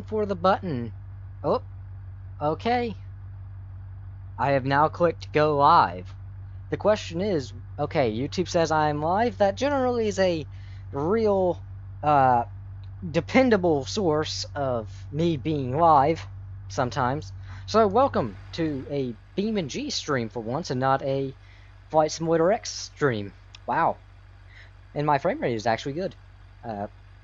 for the button. Oh, okay. I have now clicked go live. The question is, okay, YouTube says I'm live. That generally is a real, dependable source of me being live sometimes. So welcome to a BeamNG stream for once and not a Flight Simulator X stream. Wow. And my frame rate is actually good.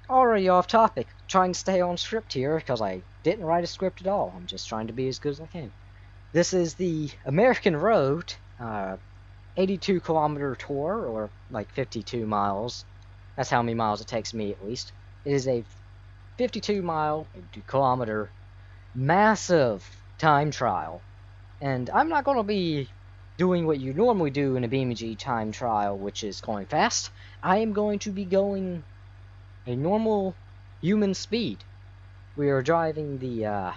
Already off topic. Trying to stay on script here because I didn't write a script at all. I'm just trying to be as good as I can. This is the American Road 82 kilometer tour, or like 52 miles. That's how many miles it takes me at least. It is a 52 kilometer massive time trial. And I'm not going to be doing what you normally do in a BeamNG time trial, which is going fast. I am going to be going a normal human speed. We are driving the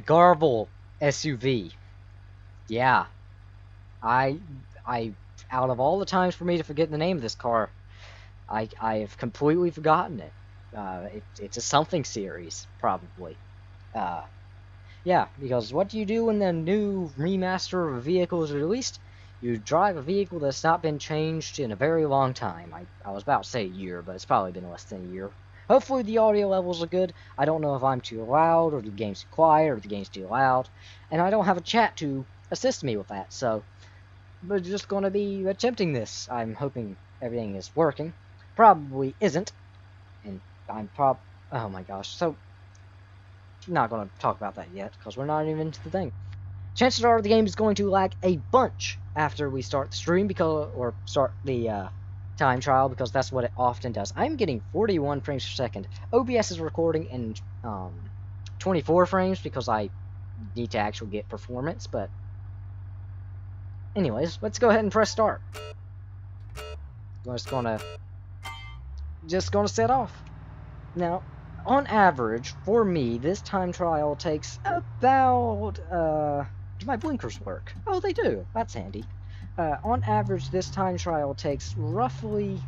Garble SUV. Yeah. I out of all the times for me to forget the name of this car, I have completely forgotten it. It's a something series, probably. Yeah, because what do you do when the new remaster of a vehicle is released? You drive a vehicle that's not been changed in a very long time. I was about to say a year, but it's probably been less than a year. Hopefully the audio levels are good. I don't know if I'm too loud, or the game's too quiet, or the game's too loud. And I don't have a chat to assist me with that, so we're just going to be attempting this. I'm hoping everything is working. Probably isn't. And oh my gosh. So, not going to talk about that yet, because we're not even into the thing. Chances are the game is going to lag a bunch after we start the stream, or start the time trial, because that's what it often does. I'm getting 41 frames per second. OBS is recording in 24 frames because I need to actually get performance, but anyways, let's go ahead and press start. We're just gonna set off. Now, on average, for me, this time trial takes about, do my blinkers work? Oh, they do. That's handy. On average, this time trial takes roughly,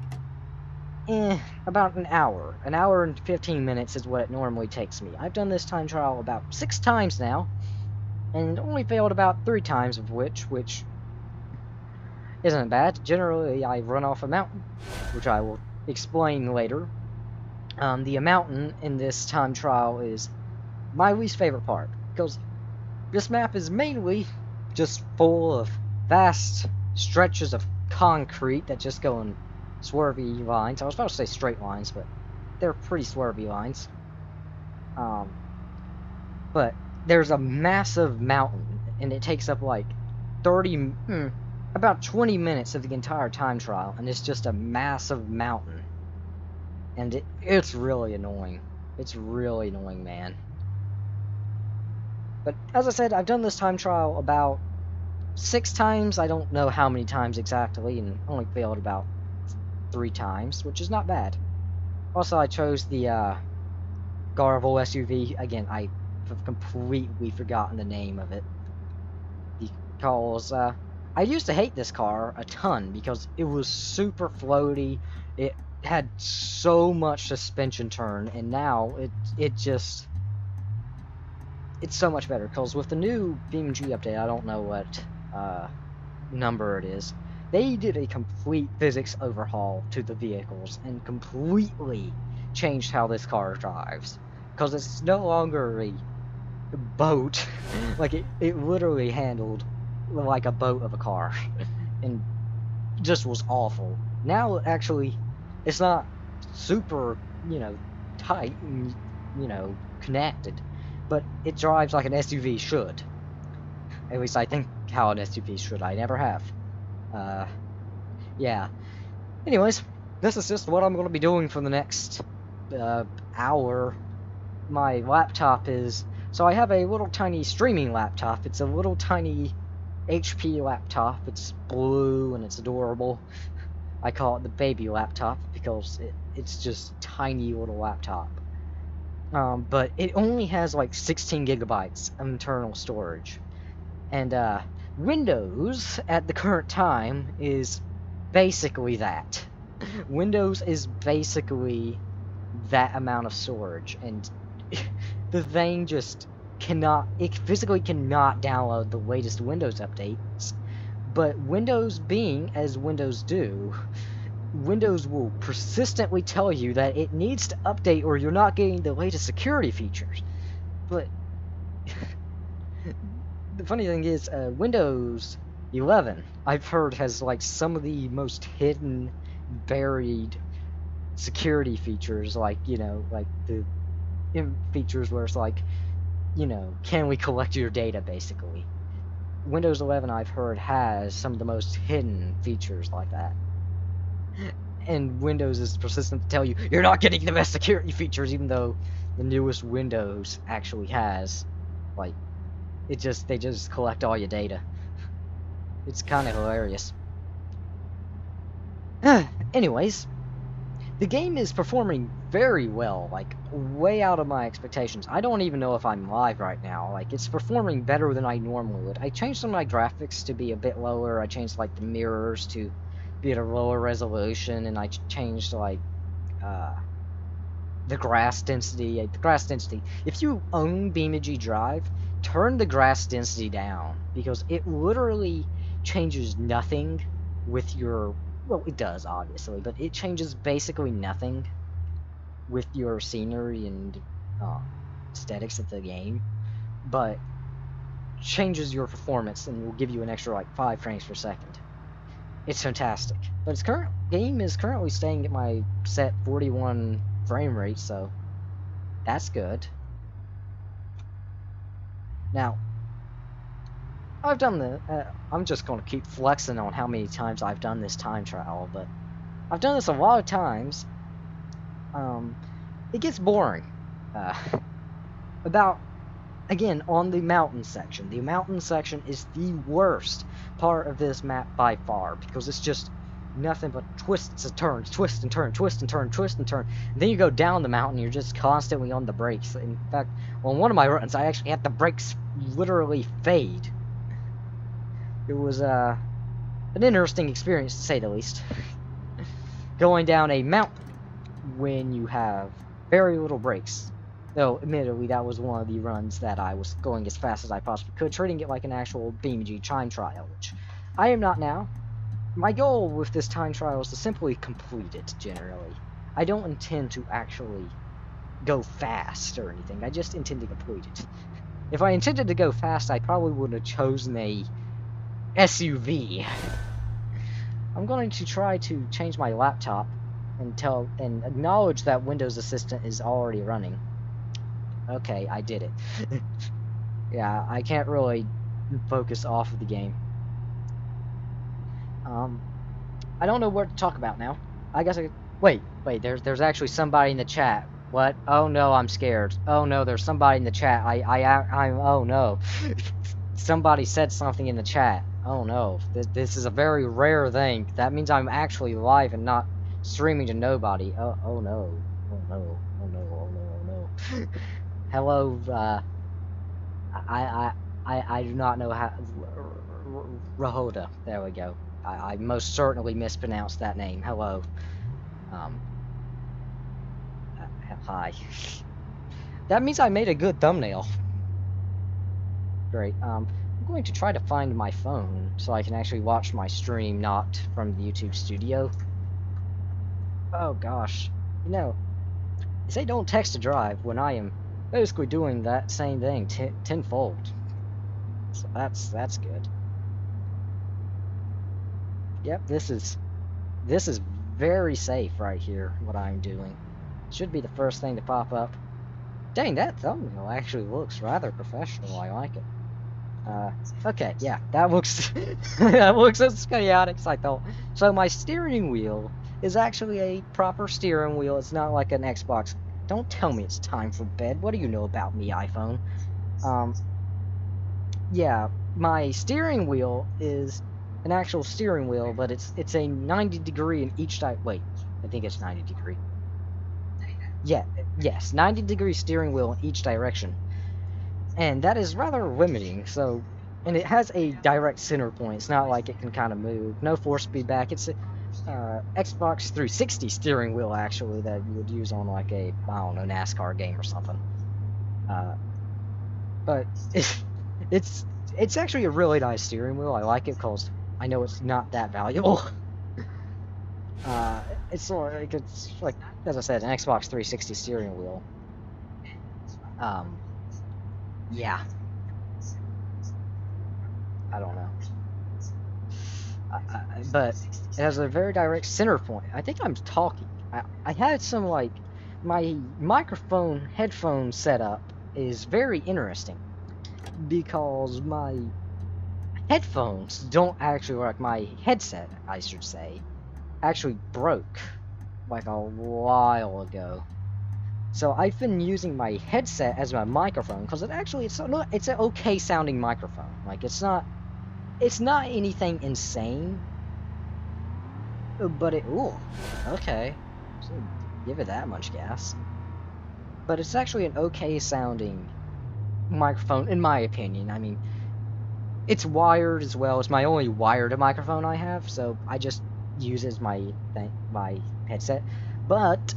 about an hour. An hour and 15 minutes is what it normally takes me. I've done this time trial about 6 times now, and only failed about 3 times of which isn't bad. Generally, I run off a mountain, which I will explain later. The mountain in this time trial is my least favorite part, because this map is mainly just full of vast stretches of concrete that just go in swervy lines. I was about to say straight lines, but they're pretty swervy lines. But there's a massive mountain, and it takes up like about 20 minutes of the entire time trial, and it's just a massive mountain. And it's really annoying. It's really annoying, man. But as I said, I've done this time trial about 6 times. I don't know how many times exactly, and only failed about 3 times, which is not bad. Also, I chose the Garble SUV. Again, I have completely forgotten the name of it. Because I used to hate this car a ton because it was super floaty. It had so much suspension turn, and now it's so much better, because with the new BeamNG update, I don't know what number it is, they did a complete physics overhaul to the vehicles and completely changed how this car drives, because it's no longer a boat. Like it literally handled like a boat of a car and just was awful. Now actually it's not super, tight and, connected, but it drives like an SUV should. At least I think how an SUV should. I never have. Yeah. Anyways, this is just what I'm going to be doing for the next hour. My laptop is... So I have a little tiny streaming laptop. It's a little tiny HP laptop. It's blue and it's adorable. I call it the baby laptop because it's just tiny little laptop. But it only has like 16 gigabytes of internal storage. And Windows at the current time is basically that. Windows is basically that amount of storage, and the thing just it physically cannot download the latest Windows updates. But Windows being as Windows do, Windows will persistently tell you that it needs to update or you're not getting the latest security features. But the funny thing is, Windows 11, I've heard, has like some of the most hidden, buried security features, like, you know, like the features where it's like, you know, can we collect your data, basically. Windows 11, I've heard, has some of the most hidden features like that. And Windows is persistent to tell you, you're not getting the best security features, even though the newest Windows actually has, like, they just collect all your data. It's kind of hilarious. Anyways, the game is performing very well, like, way out of my expectations. I don't even know if I'm live right now. Like, it's performing better than I normally would. I changed some of my graphics to be a bit lower. I changed, like, the mirrors to be at a lower resolution, and I changed, like, the grass density. The grass density. If you own BeamNG.Drive, turn the grass density down, because it literally changes nothing with your... Well, it does, obviously, but it changes basically nothing with your scenery and aesthetics of the game, but changes your performance and will give you an extra, like, 5 frames per second. It's fantastic. But its game is currently staying at my set 41 frame rate, so that's good. Now, I've done I'm just going to keep flexing on how many times I've done this time trial, but I've done this a lot of times. It gets boring. Again, on the mountain section. The mountain section is the worst part of this map by far, because it's just nothing but twists and turns, twist and turn, twist and turn, twist and turn. And then you go down the mountain, you're just constantly on the brakes. In fact, on one of my runs, I actually had the brakes literally fade. It was an interesting experience, to say the least. Going down a mountain when you have very little brakes. Though, admittedly, that was one of the runs that I was going as fast as I possibly could, treating it like an actual BeamNG time trial, which I am not now. My goal with this time trial is to simply complete it, generally. I don't intend to actually go fast or anything, I just intend to complete it. If I intended to go fast, I probably would have chosen a SUV. I'm going to try to change my laptop and acknowledge that Windows Assistant is already running. Okay, I did it. Yeah, I can't really focus off of the game. I don't know what to talk about now. I guess I... Wait, there's actually somebody in the chat. What? Oh no, I'm scared. Oh no, there's somebody in the chat. Oh no. Somebody said something in the chat. Oh no, this is a very rare thing. That means I'm actually live and not streaming to nobody. Oh no. Oh no. Oh no. Oh no. Oh no. Hello, I do not know how... Rahoda. There we go. I most certainly mispronounced that name. Hello. Hi. That means I made a good thumbnail. Great. I'm going to try to find my phone so I can actually watch my stream, not from the YouTube studio. Oh gosh. You know, they say don't text to drive when I am basically doing that same thing tenfold. So that's good. Yep, this is very safe right here, what I'm doing. Should be the first thing to pop up. Dang, that thumbnail actually looks rather professional. I like it. Okay, yeah, that looks that looks as chaotic as I thought. So my steering wheel is actually a proper steering wheel. It's not like an Xbox. Don't tell me it's time for bed. What do you know about me, iPhone? Yeah, my steering wheel is an actual steering wheel, but it's a 90 degree in each wait, I think it's 90 degree. Yeah, yes, 90 degree steering wheel in each direction. And that is rather limiting, so... And it has a direct center point. It's not like it can kind of move. No force feedback. Xbox 360 steering wheel, actually, that you would use on, like, a, I don't know, NASCAR game or something. But it's it's actually a really nice steering wheel. I like it because I know it's not that valuable. It's like, as I said, an Xbox 360 steering wheel. Yeah. I don't know. But it has a very direct center point. I think I'm talking. I had some, like, my microphone headphone setup is very interesting because my headphones don't actually work. My headset, I should say, actually broke like a while ago. So I've been using my headset as my microphone because it's an okay sounding microphone. Like, it's not anything insane, but okay, so give it that much gas. But it's actually an okay sounding microphone in my opinion. I mean, it's wired as well. It's my only wired microphone I have, so I just use it as my headset. But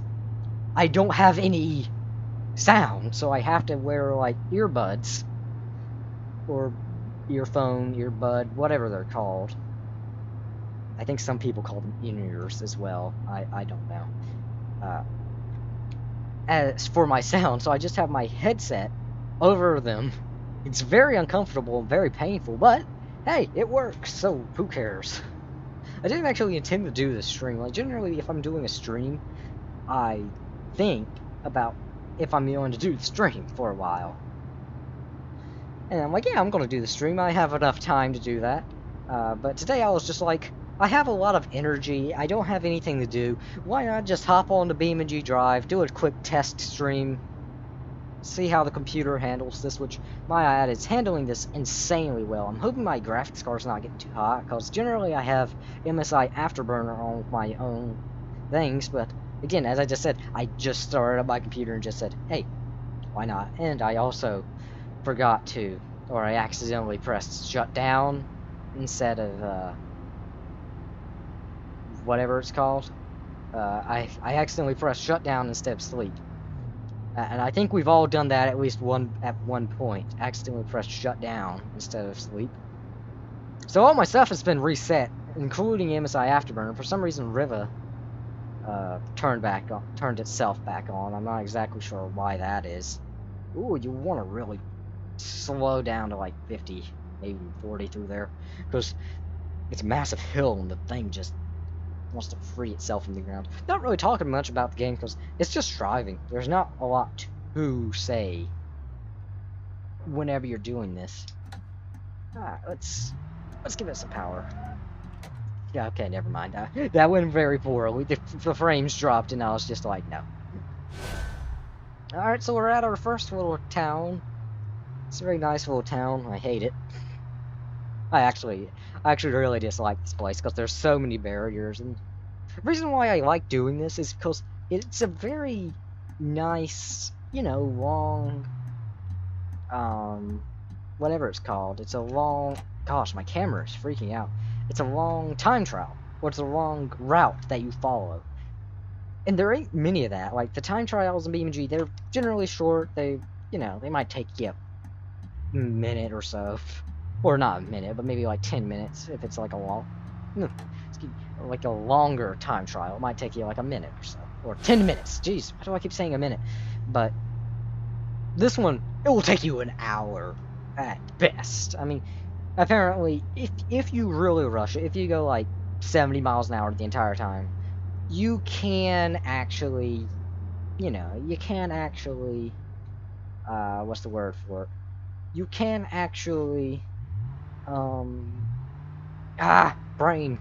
I don't have any sound, so I have to wear, like, earbuds or earphone, earbud, whatever they're called. I think some people call them in-ears as well. I don't know. As for my sound, so I just have my headset over them. It's very uncomfortable and very painful, but hey, it works, so who cares? I didn't actually intend to do this stream. Like, generally, if I'm doing a stream, I think about if I'm going to do the stream for a while. And I'm like, yeah, I'm going to do the stream. I have enough time to do that. But today I was just like, I have a lot of energy. I don't have anything to do. Why not just hop on to BeamNG.Drive, do a quick test stream, see how the computer handles this, which, my add, it's handling this insanely well. I'm hoping my graphics card's not getting too hot, because generally I have MSI Afterburner on my own things, but again, as I just said, I just started up my computer and just said, hey, why not? And I also forgot to, or I accidentally pressed shut down instead of, whatever it's called. I accidentally pressed shut down instead of sleep. And I think we've all done that at least at one point. Accidentally pressed shut down instead of sleep. So all my stuff has been reset, including MSI Afterburner. For some reason, Riva turned itself back on. I'm not exactly sure why that is. Ooh, you want to really slow down to like 50, maybe 40 through there, because it's a massive hill and the thing just wants to free itself from the ground. Not really talking much about the game because it's just driving. There's not a lot to say whenever you're doing this. Alright, let's give it some power. Yeah, okay, never mind. That went very poorly. The frames dropped and I was just like, no. Alright, so we're at our first little town. It's a very nice little town. I hate it. I actually really dislike this place because there's so many barriers, and the reason why I like doing this is because it's a very nice, you know, long, whatever it's called. It's a long, gosh, my camera is freaking out. It's a long time trial, or it's a long route that you follow. And there ain't many of that. Like, the time trials in BeamNG, they're generally short. They, you know, they might take you a minute or so. Or not a minute, but maybe like 10 minutes if it's like a longer time trial. It might take you like a minute or so. Or 10 minutes. Jeez, why do I keep saying a minute? But this one, it will take you an hour at best. I mean, apparently, if you really rush it, if you go like 70 miles an hour the entire time, you can actually, you know, what's the word for it? You can actually, brain,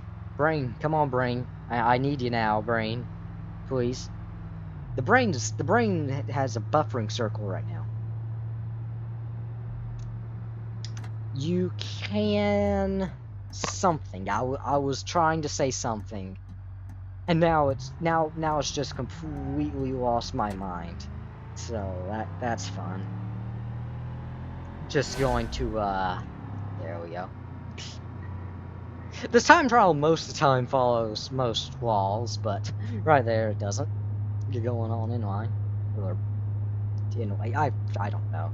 come on, brain. I need you now, brain, please. The brain has a buffering circle right now. You can something. I was trying to say something, and now it's just completely lost my mind. So that's fun. Just going to there we go. This time trial most of the time follows most laws, but right there it doesn't. You're going on inline. Or anyway, I don't know.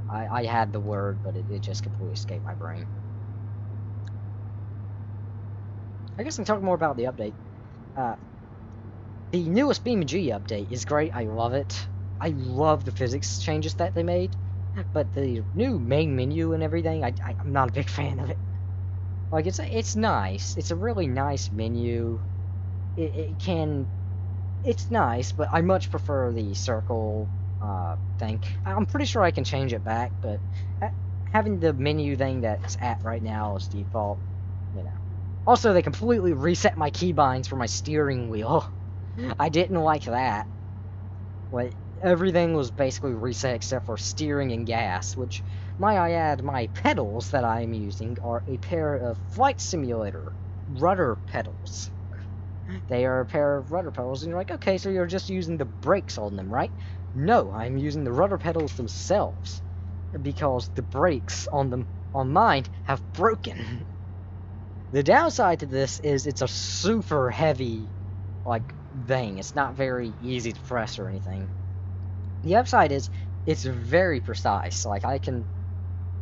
I had the word, but it just completely escaped my brain. I guess I can talk more about the update. The newest BeamNG update is great. I love it. I love the physics changes that they made. But the new main menu and everything, I'm not a big fan of it. Like, it's nice. It's a really nice menu. It's nice, but I much prefer the circle thing. I'm pretty sure I can change it back, but having the menu thing that's at right now as default, you know. Also, they completely reset my keybinds for my steering wheel. I didn't like that. Like, everything was basically reset except for steering and gas, which, might I add, my pedals that I'm using are a pair of Flight Simulator rudder pedals. They are a pair of rudder pedals, and you're like, okay, so you're just using the brakes on them, right? No, I'm using the rudder pedals themselves, because the brakes on them, on mine, have broken. The downside to this is it's a super heavy, like, thing. It's not very easy to press or anything. The upside is it's very precise. Like, I can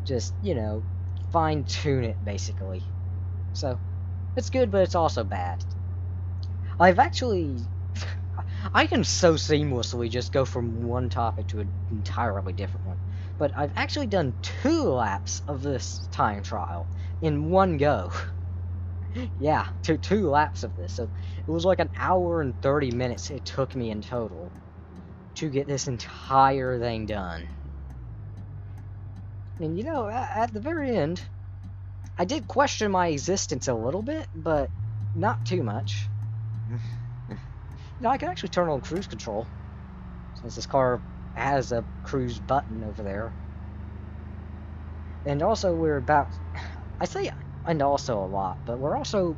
just, you know, fine-tune it, basically. So, it's good, but it's also bad. I've actually... I can so seamlessly just go from one topic to an entirely different one. But I've actually done 2 laps of this time trial in one go. Yeah, 2 laps of this. So it was like an hour and 30 minutes it took me in total to get this entire thing done. And you know, at the very end, I did question my existence a little bit, but not too much. No, I can actually turn on cruise control, since this car has a cruise button over there. And also, we're about... I say and also a lot, but we're also...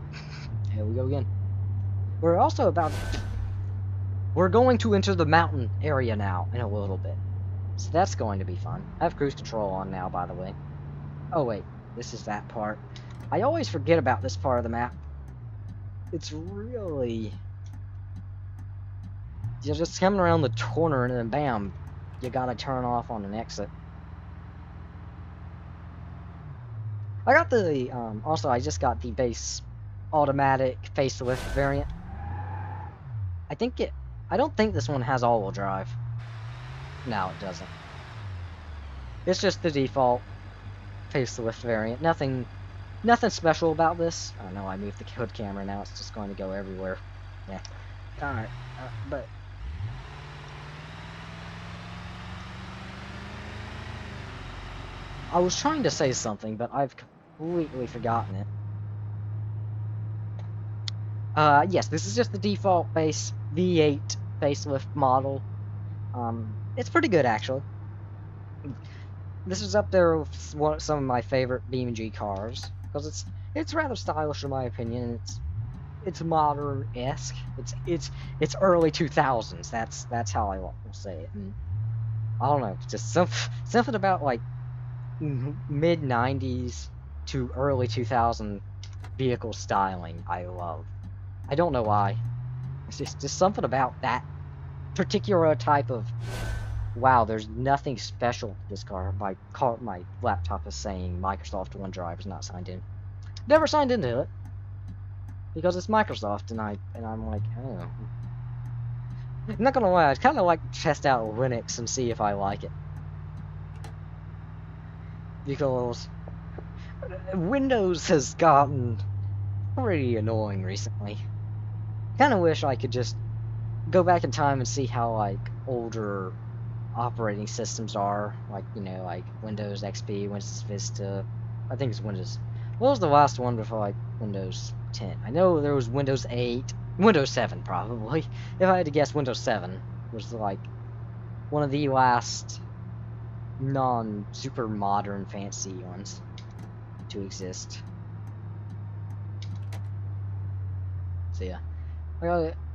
Here we go again. We're also about... We're going to enter the mountain area now in a little bit. So that's going to be fun. I have cruise control on now, by the way. Oh, wait. This is that part. I always forget about this part of the map. It's really... You're just coming around the corner and then bam, you gotta turn off on an exit. I got the, also I just got the base automatic facelift variant. I don't think this one has all-wheel drive. No, it doesn't. It's just the default facelift variant. Nothing special about this. Oh no, I moved the hood camera now, it's just going to go everywhere. Yeah. Alright, but... I was trying to say something, but I've completely forgotten it. Yes, this is just the default base V8 facelift model. It's pretty good, actually. This is up there with some of my favorite BeamNG cars, because it's rather stylish in my opinion. It's modern-esque. It's early 2000s. That's how I will say it. I don't know, just something about like mid 90s to early 2000 vehicle styling I love. I don't know why. It's just something about that particular type of... Wow, there's nothing special with this car. My laptop is saying Microsoft OneDrive is not signed in. Never signed into it. Because it's Microsoft, and I'm like, oh. I'm not gonna lie, I'd kinda like to test out Linux and see if I like it. Because Windows has gotten pretty annoying recently. Kinda wish I could just go back in time and see how, like, older operating systems are. Like, you know, like Windows XP, Windows Vista. I think it's Windows... What was the last one before, like, Windows 10? I know there was Windows 8. Windows 7, probably. If I had to guess, Windows 7 was, like, one of the last non-super modern fancy ones to exist. So yeah,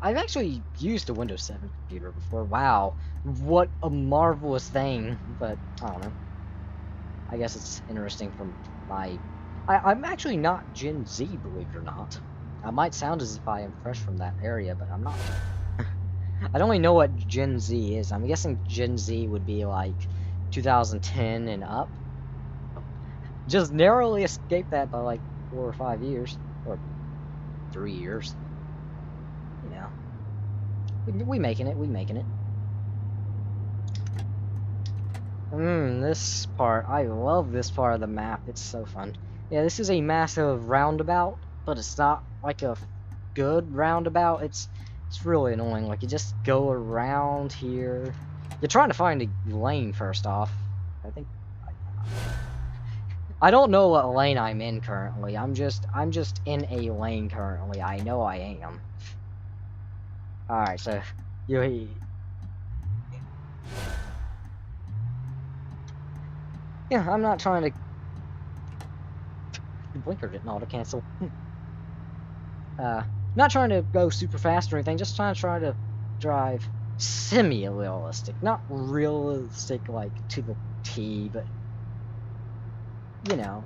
I've actually used a Windows 7 computer before. Wow, what a marvelous thing! But I don't know. I guess it's interesting from my I'm actually not Gen Z, believe it or not. I might sound as if I am fresh from that area, but I'm not. I don't even know what Gen Z is. I'm guessing Gen Z would be like 2010 and up. Just narrowly escaped that by like 4 or 5 years. Or 3 years. You know. We making it, we making it. This part. I love this part of the map. It's so fun. Yeah, this is a massive roundabout, but it's not like a good roundabout. It's really annoying. Like, you just go around here. You're trying to find a lane first off. I think I don't know what lane I'm in currently. I'm just in a lane currently. I know I am. Alright, so you yeah, I'm not trying to the blinker didn't auto cancel. Not trying to go super fast or anything, just trying to drive semi-realistic. Not realistic, like, to the T, but, you know,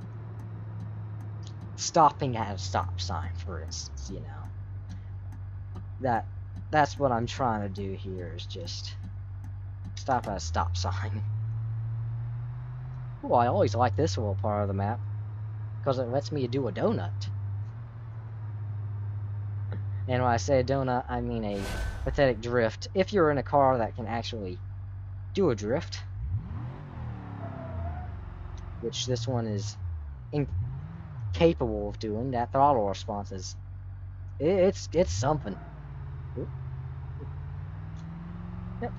stopping at a stop sign, for instance, you know. That's what I'm trying to do here, is just stop at a stop sign. Ooh, I always like this little part of the map, because it lets me do a donut. And when I say a donut, I mean a pathetic drift. If you're in a car that can actually do a drift, which this one is incapable of doing, that throttle response is it's something. Oop. Yep.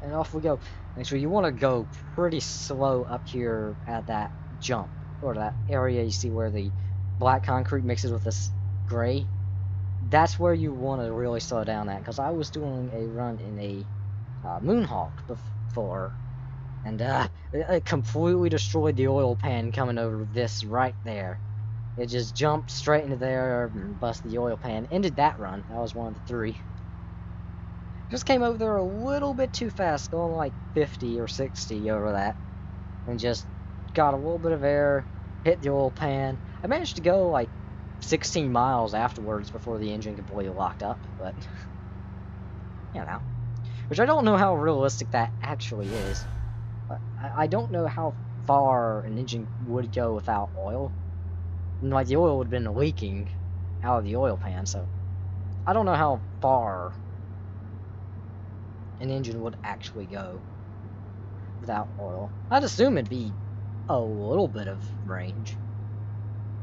And off we go. Actually, you want to go pretty slow up here at that jump, or that area you see where the black concrete mixes with this gray. That's where you want to really slow down at, because I was doing a run in a Moonhawk before, and it completely destroyed the oil pan coming over this right there. It just jumped straight into there and busted the oil pan. Ended that run. That was one of the 3. Just came over there a little bit too fast, going like 50 or 60 over that, and just got a little bit of air, hit the oil pan. I managed to go like 16 miles afterwards before the engine completely locked up, but, you know. Which I don't know how realistic that actually is. But I don't know how far an engine would go without oil. And, like, the oil would have been leaking out of the oil pan, so I don't know how far an engine would actually go without oil. I'd assume it'd be a little bit of range.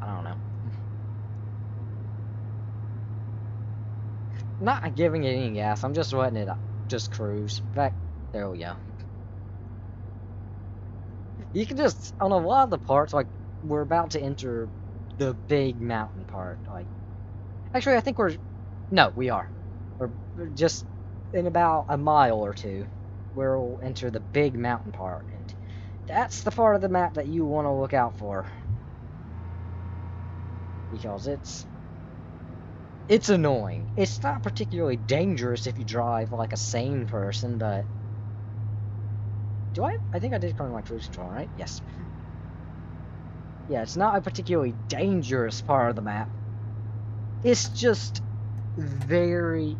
I don't know. Not giving it any gas, I'm just letting it just cruise. In fact, there we go. You can just, on a lot of the parts, like, we're about to enter the big mountain part. Like, actually, I think we are. We're just in about a mile or two, we'll enter the big mountain part, and that's the part of the map that you want to look out for, because it's annoying. It's not particularly dangerous if you drive like a sane person, but I think I did turn my cruise control, right? Yes. Yeah, it's not a particularly dangerous part of the map. It's just very...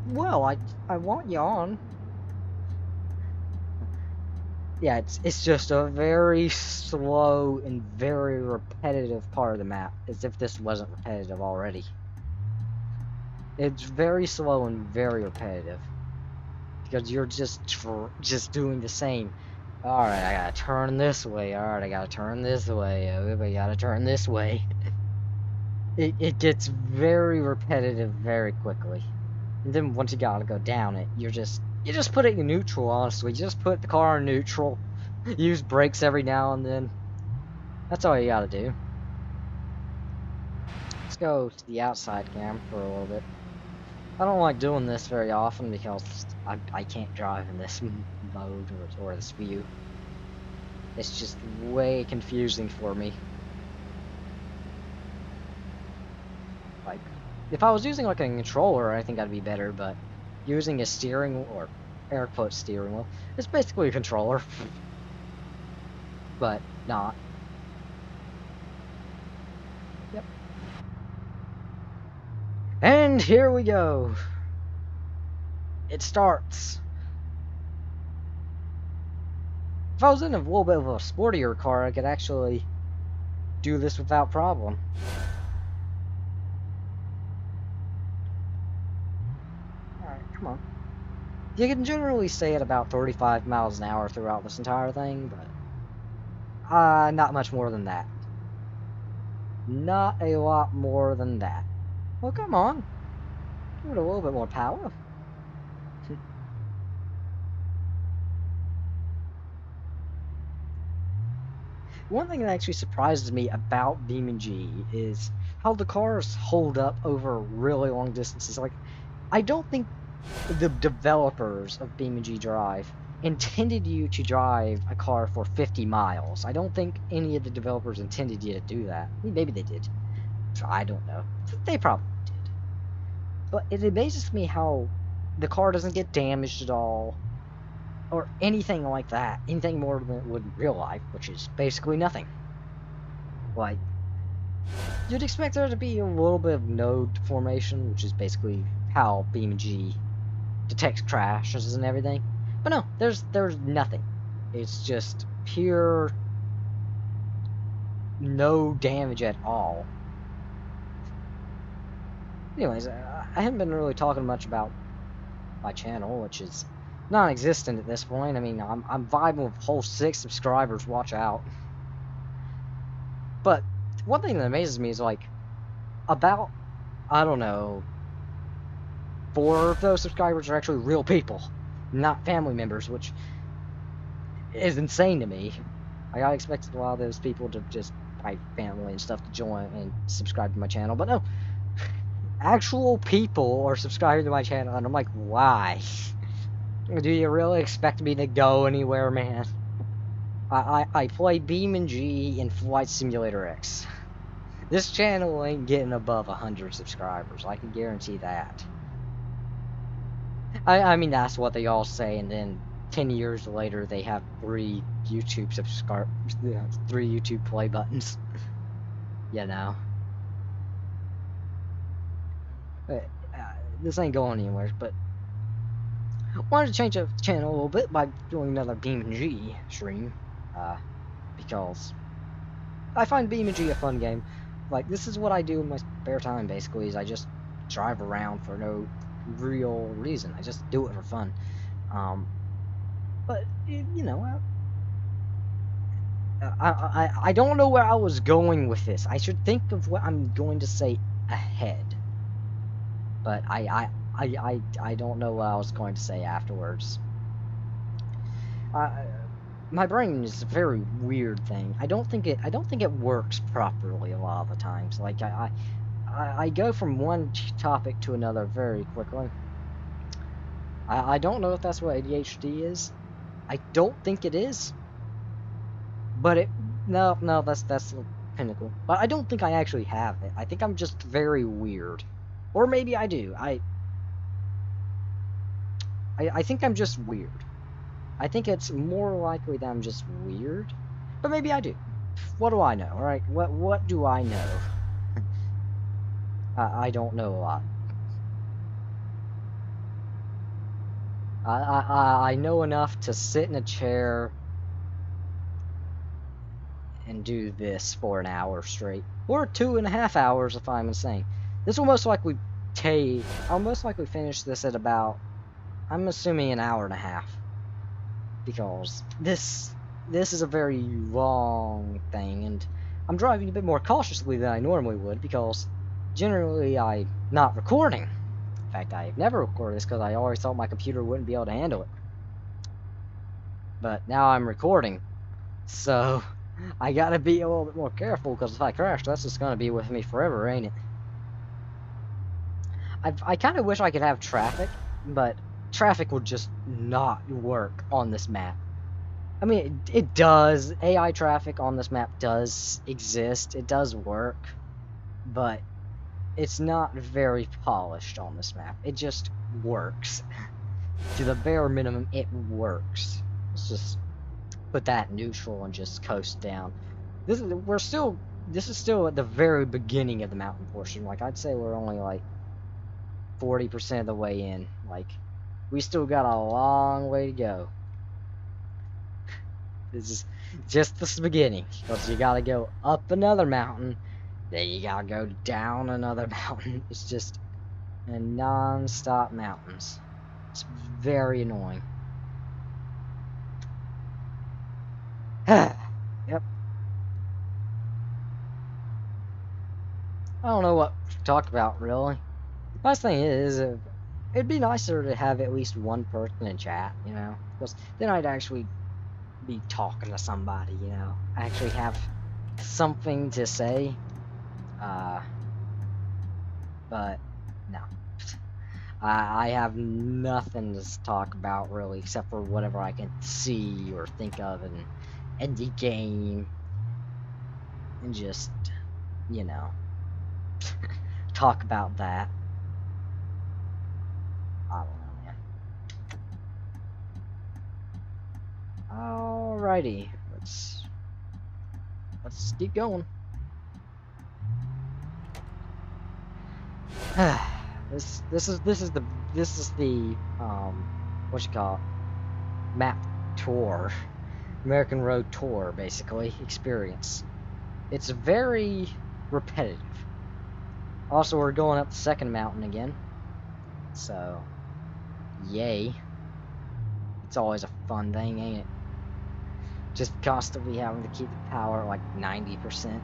Well, I want you on. Yeah, it's just a very slow and very repetitive part of the map, as if this wasn't repetitive already. It's very slow and very repetitive, because you're just doing the same. Alright, I gotta turn this way. Alright, I gotta turn this way. I gotta turn this way. It gets very repetitive very quickly. And then once you gotta go down it, you just put it in neutral, honestly. You just put the car in neutral. Use brakes every now and then. That's all you gotta do. Let's go to the outside cam for a little bit. I don't like doing this very often because I can't drive in this mode or this view. It's just way confusing for me. Like, if I was using like a controller, I think that'd be better, but using a steering wheel, or air quote steering wheel, it's basically a controller. But not. Yep. And here we go. It starts. If I was in a little bit of a sportier car, I could actually do this without problem. Alright, come on. You can generally stay at about 35 miles an hour throughout this entire thing, but not much more than that. Not a lot more than that. Well, come on. Give it a little bit more power. One thing that actually surprises me about BeamNG is how the cars hold up over really long distances. Like, I don't think the developers of BeamNG.Drive intended you to drive a car for 50 miles. I don't think any of the developers intended you to do that. I mean, maybe they did. I don't know. They probably did. But it amazes me how the car doesn't get damaged at all, or anything like that. Anything more than it would in real life, which is basically nothing. Like, you'd expect there to be a little bit of node formation, which is basically how BeamNG detects crashes and everything. But no, there's nothing. It's just pure no damage at all. Anyways, I haven't been really talking much about my channel, which is non-existent at this point. I mean, I'm vibing with whole 6 subscribers. Watch out. But one thing that amazes me is, like, about, I don't know, 4 of those subscribers are actually real people, not family members, which is insane to me. Like, I expected a lot of those people to just, my family and stuff, to join and subscribe to my channel, but no. Actual people are subscribing to my channel, and I'm like, why? Do you really expect me to go anywhere, man? I play BeamNG in Flight Simulator X. This channel ain't getting above 100 subscribers, I can guarantee that. I mean, that's what they all say, and then 10 years later they have 3 YouTube subscribers, 3 YouTube play buttons. You know. This ain't going anywhere, but I wanted to change up the channel a little bit by doing another BeamNG stream, because I find BeamNG a fun game. Like, this is what I do in my spare time, basically, is I just drive around for no real reason. I just do it for fun. But, you know, I don't know where I was going with this. I should think of what I'm going to say ahead. But I don't know what I was going to say afterwards. My brain is a very weird thing. I don't think it works properly a lot of the times. Like, I go from one topic to another very quickly. I don't know if that's what ADHD is. I don't think it is. But no, that's the pinnacle. But I don't think I actually have it. I think I'm just very weird. Or maybe I do. I think I'm just weird. I think it's more likely that I'm just weird. But maybe I do. What do I know, alright? What do I know? I don't know a lot. I know enough to sit in a chair and do this for an hour straight. Or 2.5 hours if I'm insane. This will most likely I'll most likely finish this at about, I'm assuming, an hour and a half. Because this is a very long thing, and I'm driving a bit more cautiously than I normally would, because generally I'm not recording. In fact, I've never recorded this because I always thought my computer wouldn't be able to handle it. But now I'm recording, so I gotta be a little bit more careful, because if I crash, that's just gonna be with me forever, ain't it? I kind of wish I could have traffic, but traffic would just not work on this map. I mean, it does. AI traffic on this map does exist. It does work, but it's not very polished on this map. It just works. To the bare minimum, it works. It's just... put that in neutral and just coast down. This is still at the very beginning of the mountain portion. Like, I'd say we're only like 40% of the way in. Like, we still got a long way to go. This is just the beginning, because you gotta go up another mountain, then you gotta go down another mountain. It's just a non-stop mountains. It's very annoying. Yep. I don't know what to talk about, really. Nice thing is, it'd be nicer to have at least one person in chat, you know? Because then I'd actually be talking to somebody, you know? Actually have something to say. But, no. I have nothing to talk about, really, except for whatever I can see or think of in the game. And just, you know, talk about that. I don't know, man. Alrighty, let's keep going. This is the what you call it? Map tour, American Road Tour, basically experience. It's very repetitive. Also, we're going up the second mountain again, so yay! It's always a fun thing, ain't it? Just constantly having to keep the power at like 90%,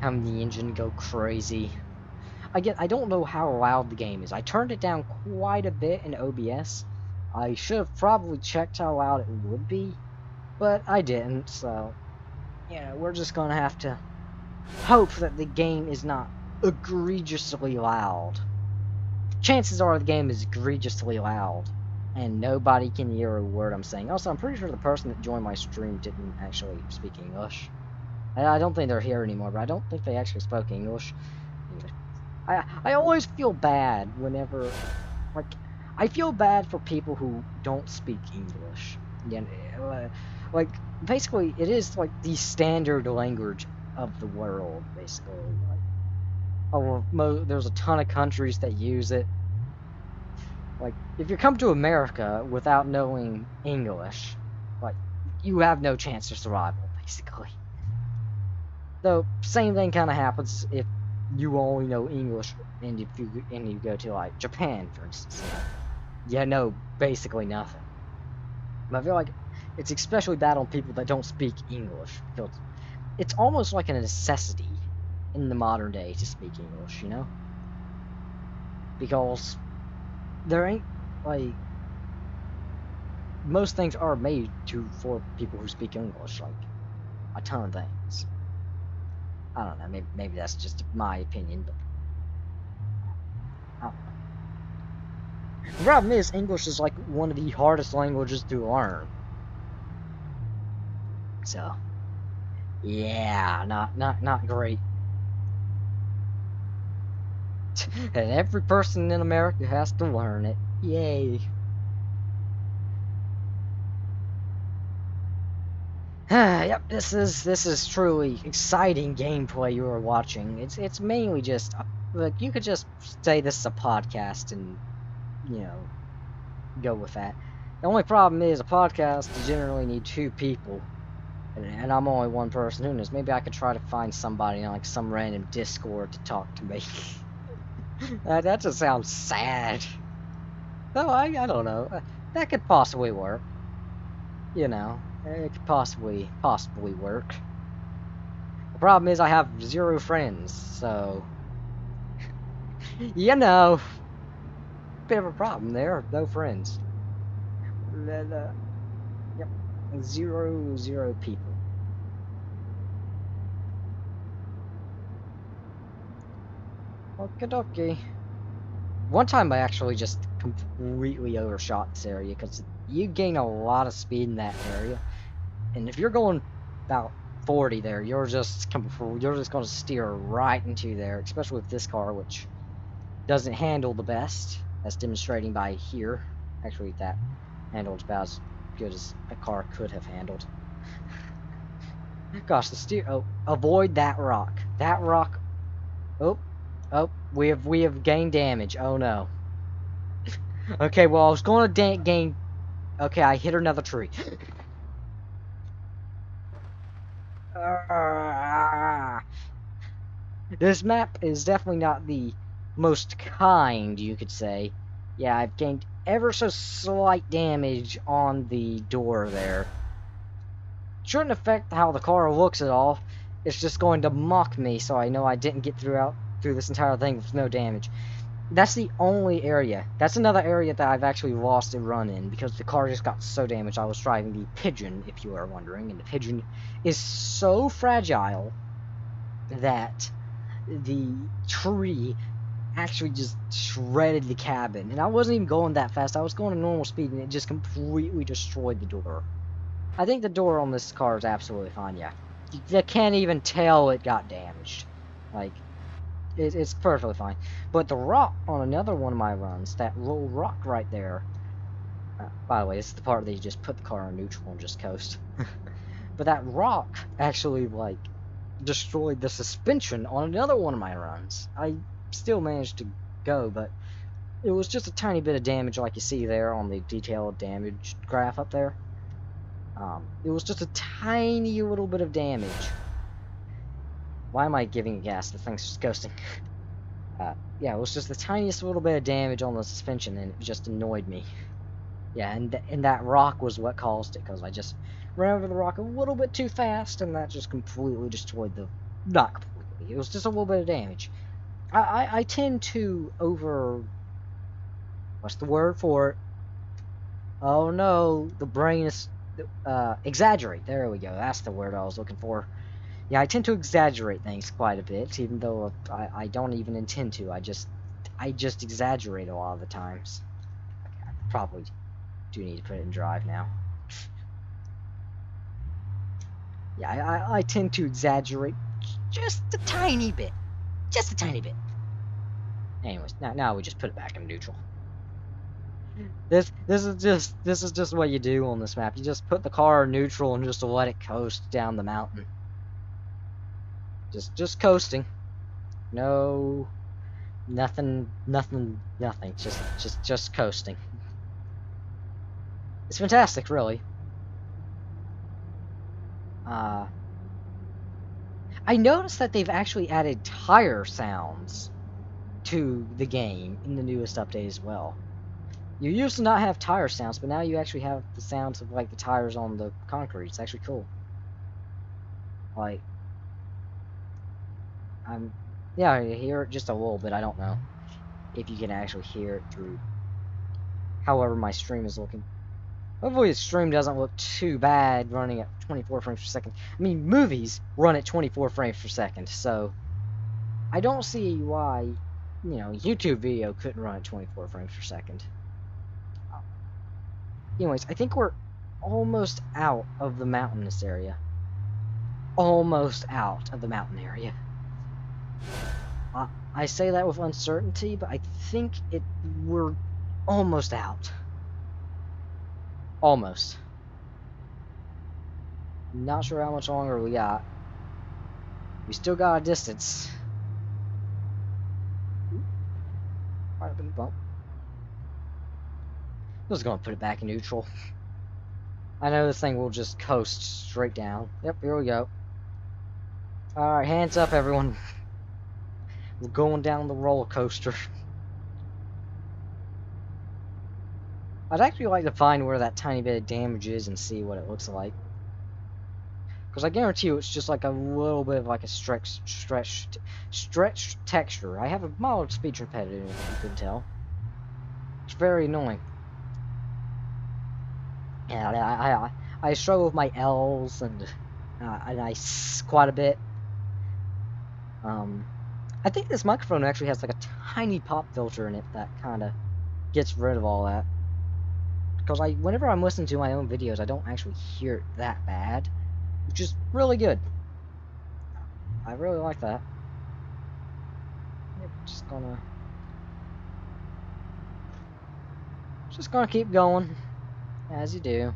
having the engine go crazy. I don't know how loud the game is. I turned it down quite a bit in OBS. I should have probably checked how loud it would be, but I didn't, so yeah, we're just gonna have to hope that the game is not egregiously loud. Chances are the game is egregiously loud, and nobody can hear a word I'm saying. Also, I'm pretty sure the person that joined my stream didn't actually speak English. I don't think they're here anymore, but I don't think they actually spoke English. I always feel bad whenever, like, I feel bad for people who don't speak English. Yeah, like, basically, it is like the standard language of the world, basically. Like, there's a ton of countries that use it. Like, if you come to America without knowing English, like, you have no chance of survival, basically. Though, same thing kind of happens if you only know English, and if you go to like Japan, for instance, you know basically nothing. But I feel like it's especially bad on people that don't speak English, because it's almost like a necessity in the modern day to speak English, you know? Because there ain't, like, most things are made for people who speak English, like a ton of things. I don't know, maybe that's just my opinion, but I don't know. The problem is, English is like one of the hardest languages to learn. So, yeah, not great. And every person in America has to learn it. Yay. Yep, this is truly exciting gameplay you are watching. It's mainly just like, you could just say this is a podcast and, you know, go with that. The only problem is, a podcast you generally need two people, and I'm only one person. Who knows? Maybe I could try to find somebody in like some random Discord to talk to me. That just sounds sad. No, I don't know. That could possibly work. You know, it could possibly work. The problem is I have 0 friends, so you know, bit of a problem there. No friends. Yep, 0 people. Okie dokie. One time I actually just completely overshot this area, because you gain a lot of speed in that area, and if you're going about 40 there, you're just going to steer right into there, especially with this car, which doesn't handle the best, as demonstrating by here. Actually, that handled about as good as a car could have handled. Gosh, the steer. Oh, avoid that rock. That rock. Oh, oh, we have gained damage. Oh no. Okay, well I was going to gain. Okay, I hit another tree. This map is definitely not the most kind, you could say. Yeah, I've gained ever so slight damage on the door there. Shouldn't affect how the car looks at all. It's just going to mock me, so I know I didn't get through this entire thing with no damage. That's the only area. That's another area that I've actually lost a run in, because the car just got so damaged. I was driving the Pigeon, if you are wondering, and the Pigeon is so fragile that the tree actually just shredded the cabin. And I wasn't even going that fast. I was going at normal speed, and it just completely destroyed the door. I think the door on this car is absolutely fine, yeah. You can't even tell it got damaged. Like, it's perfectly fine. But the rock on another one of my runs, that little rock right there. By the way, this is the part that you just put the car on neutral and just coast. But that rock actually, like, destroyed the suspension on another one of my runs. I still managed to go, but it was just a tiny bit of damage, like you see there on the detailed damage graph up there. It was just a tiny little bit of damage. Why am I giving it gas? The thing's just ghosting. Yeah, it was just the tiniest little bit of damage on the suspension, and it just annoyed me. Yeah, and that rock was what caused it, because I just ran over the rock a little bit too fast, and that just completely destroyed the... Not completely, it was just a little bit of damage. I tend to what's the word for it? Oh no, the brain is... exaggerate, there we go, that's the word I was looking for. Yeah, I tend to exaggerate things quite a bit, even though I don't even intend to. I just exaggerate a lot of the times. Okay, I probably do need to put it in drive now. Yeah, I tend to exaggerate just a tiny bit. Just a tiny bit. Anyways, now we just put it back in neutral. This is just what you do on this map. You just put the car in neutral and just let it coast down the mountain. Just coasting. No, nothing. Just coasting. It's fantastic, really. I noticed that they've actually added tire sounds to the game in the newest update as well. You used to not have tire sounds, but now you actually have the sounds of, like, the tires on the concrete. It's actually cool. Like, yeah, you hear it just a little bit. I don't know if you can actually hear it through however my stream is looking. Hopefully the stream doesn't look too bad running at 24 frames per second. I mean, movies run at 24 frames per second, so I don't see why, you know, YouTube video couldn't run at 24 frames per second. Anyways, I think we're almost out of the mountainous area. Almost out of the mountain area. I say that with uncertainty, but I think we're almost out. Almost. Not sure how much longer we got. We still got a distance. Might have been a bump. I was going to put it back in neutral. I know this thing will just coast straight down. Yep, here we go. Alright, hands up, everyone. We're going down the roller coaster. I'd actually like to find where that tiny bit of damage is and see what it looks like. Because I guarantee you it's just like a little bit of like a stretched texture. I have a mild speech impediment, if you couldn't tell. It's very annoying. Yeah, I struggle with my L's and I quite a bit. I think this microphone actually has like a tiny pop filter in it that kind of gets rid of all that. Because whenever I'm listening to my own videos, I don't actually hear it that bad, which is really good. I really like that. Yep, just gonna keep going, as you do.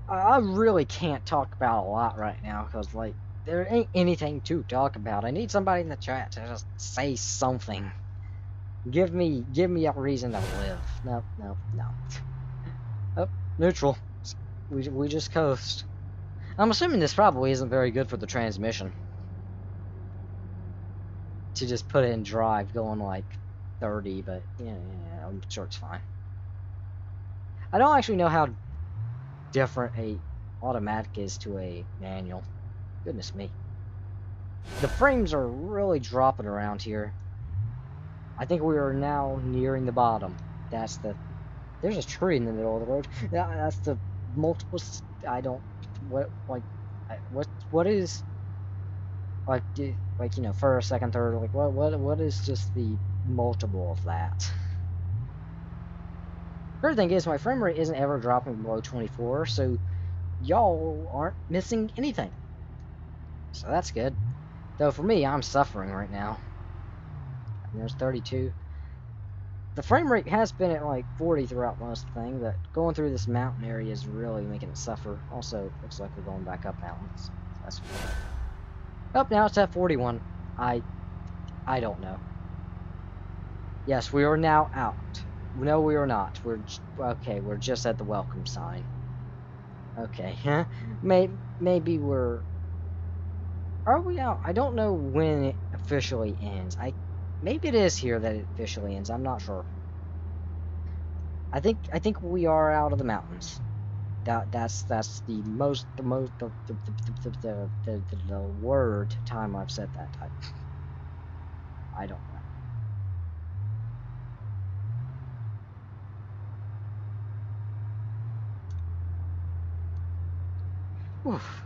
I really can't talk about a lot right now because, like, there ain't anything to talk about. I need somebody in the chat to just say something. Give me a reason to live. No, no, no. Oh, neutral. We just coast. I'm assuming this probably isn't very good for the transmission. To just put it in drive going like 30, but yeah, I'm sure it's fine. I don't actually know how different a automatic is to a manual. Goodness me. The frames are really dropping around here. I think we are now nearing the bottom. That's the... There's a tree in the middle of the road. That's the multiple... I don't... What, like... What is... Like, you know, first, second, third, like, what is just the multiple of that? Third thing is, my frame rate isn't ever dropping below 24, so y'all aren't missing anything. So that's good. Though for me, I'm suffering right now. And there's 32. The frame rate has been at like 40 throughout most of the thing, but going through this mountain area is really making it suffer. Also, looks like we're going back up mountains. That's good. Up now it's at 41. I don't know. Yes, we are now out. No, we are not. Okay. We're just at the welcome sign. Okay, huh? Maybe we're... Are we out? I don't know when it officially ends. Maybe it is here that it officially ends. I'm not sure. I think we are out of the mountains. That's the word time I've said that type. I don't know. Oof.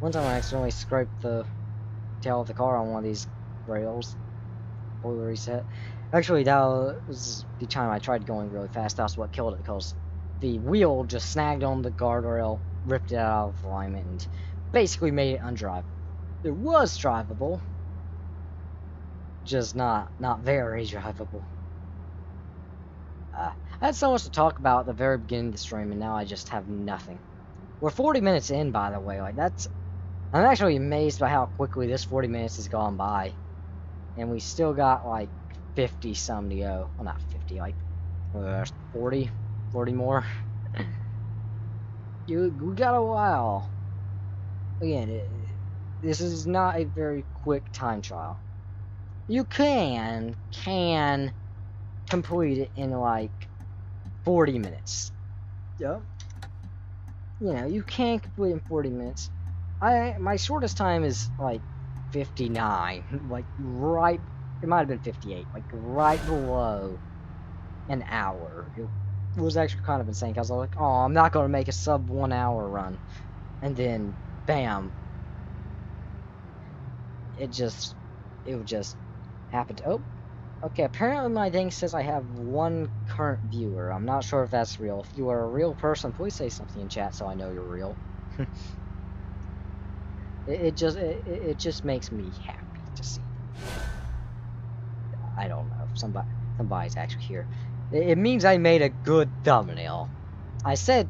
One time I accidentally scraped the tail of the car on one of these rails. Fully reset. Actually, that was the time I tried going really fast. That's what killed it, because the wheel just snagged on the guardrail, ripped it out of alignment, and basically made it undrivable. It was drivable, just not very drivable. I had so much to talk about at the very beginning of the stream, and now I just have nothing. We're 40 minutes in, by the way. Like, that's... I'm actually amazed by how quickly this 40 minutes has gone by. And we still got, like, 50-some to go. Well, not 50, like, 40 more. We got a while. Again, this is not a very quick time trial. You can complete it in, like, 40 minutes. Yep. You know, you can complete it in 40 minutes. My shortest time is, like, 59. Like, right... It might have been 58. Like, right below an hour. It was actually kind of insane, because I was like, oh, I'm not going to make a sub 1 hour run. And then, bam. It would just happen to... Oh, okay, apparently my thing says I have 1 current viewer. I'm not sure if that's real. If you are a real person, please say something in chat so I know you're real. It just makes me happy to see. I don't know if somebody's actually here. It means I made a good thumbnail. I said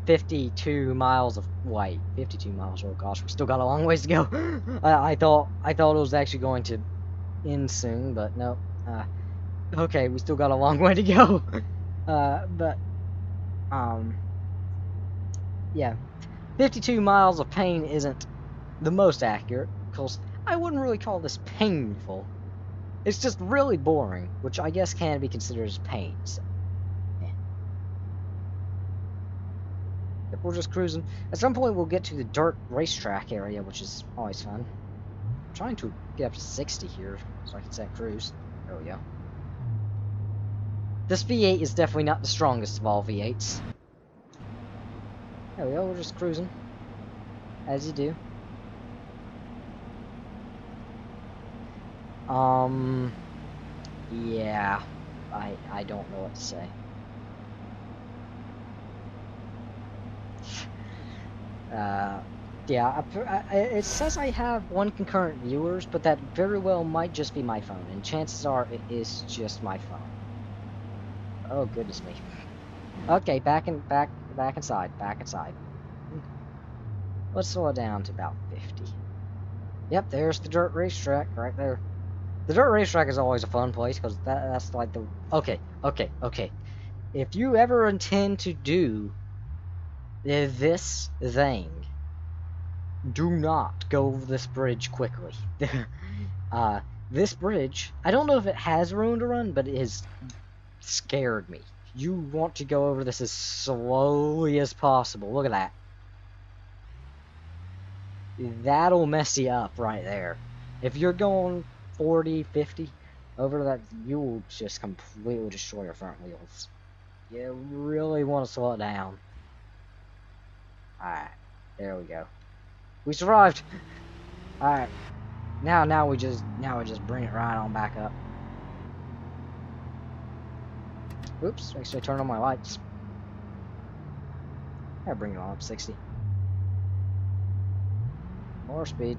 52 miles of... Wait, 52 miles. Oh gosh, we still got a long ways to go. I thought it was actually going to end soon, but no. Okay, we still got a long way to go. Yeah. 52 miles of pain isn't the most accurate, because I wouldn't really call this painful. It's just really boring, which I guess can be considered as pain. So, yeah. Yep, we're just cruising. At some point, we'll get to the dirt racetrack area, which is always fun. I'm trying to get up to 60 here, so I can set cruise. There we go. This V8 is definitely not the strongest of all V8s. There we go, we're just cruising. As you do. Yeah, I don't know what to say. Yeah, it says I have 1 concurrent viewers, but that very well might just be my phone, and chances are it is just my phone. Oh, goodness me. Okay, back back inside, back inside. Let's slow it down to about 50. Yep, there's the dirt racetrack right there. The dirt racetrack is always a fun place because that's like the... Okay. If you ever intend to do this thing, do not go over this bridge quickly. This bridge, I don't know if it has room to run, but it has scared me. You want to go over this as slowly as possible. Look at that. That'll mess you up right there. If you're going 40, 50 over that, you will just completely destroy your front wheels. You really want to slow it down. Alright, there we go. We survived! Alright. Now we just bring it right on back up. Oops, make sure I turn on my lights. I bring it on up 60. More speed.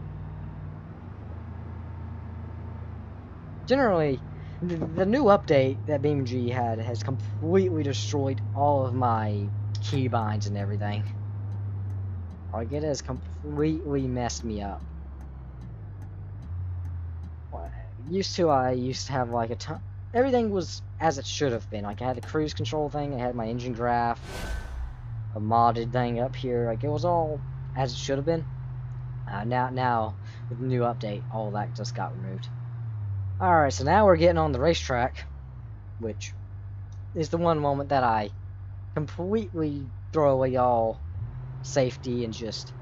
Generally, the new update that BeamNG had has completely destroyed all of my keybinds and everything. Like, it has completely messed me up. I used to have like a ton. Everything was as it should have been. Like, I had the cruise control thing, I had my engine graph, a modded thing up here. Like, it was all as it should have been. Now with the new update, all that just got removed. Alright, so now we're getting on the racetrack, which is the one moment that I completely throw away all safety and just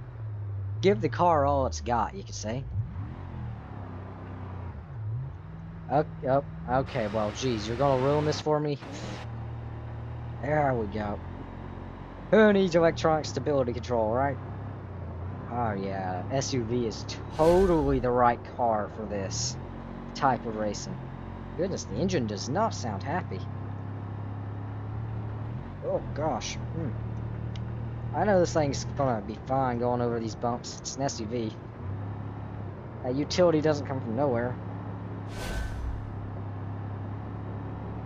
give the car all it's got, you could say. Okay, well, geez, you're gonna ruin this for me? There we go. Who needs electronic stability control, right? Oh yeah, SUV is totally the right car for this type of racing. Goodness, the engine does not sound happy. Oh gosh. I know this thing's gonna be fine going over these bumps. It's an SUV. That utility doesn't come from nowhere.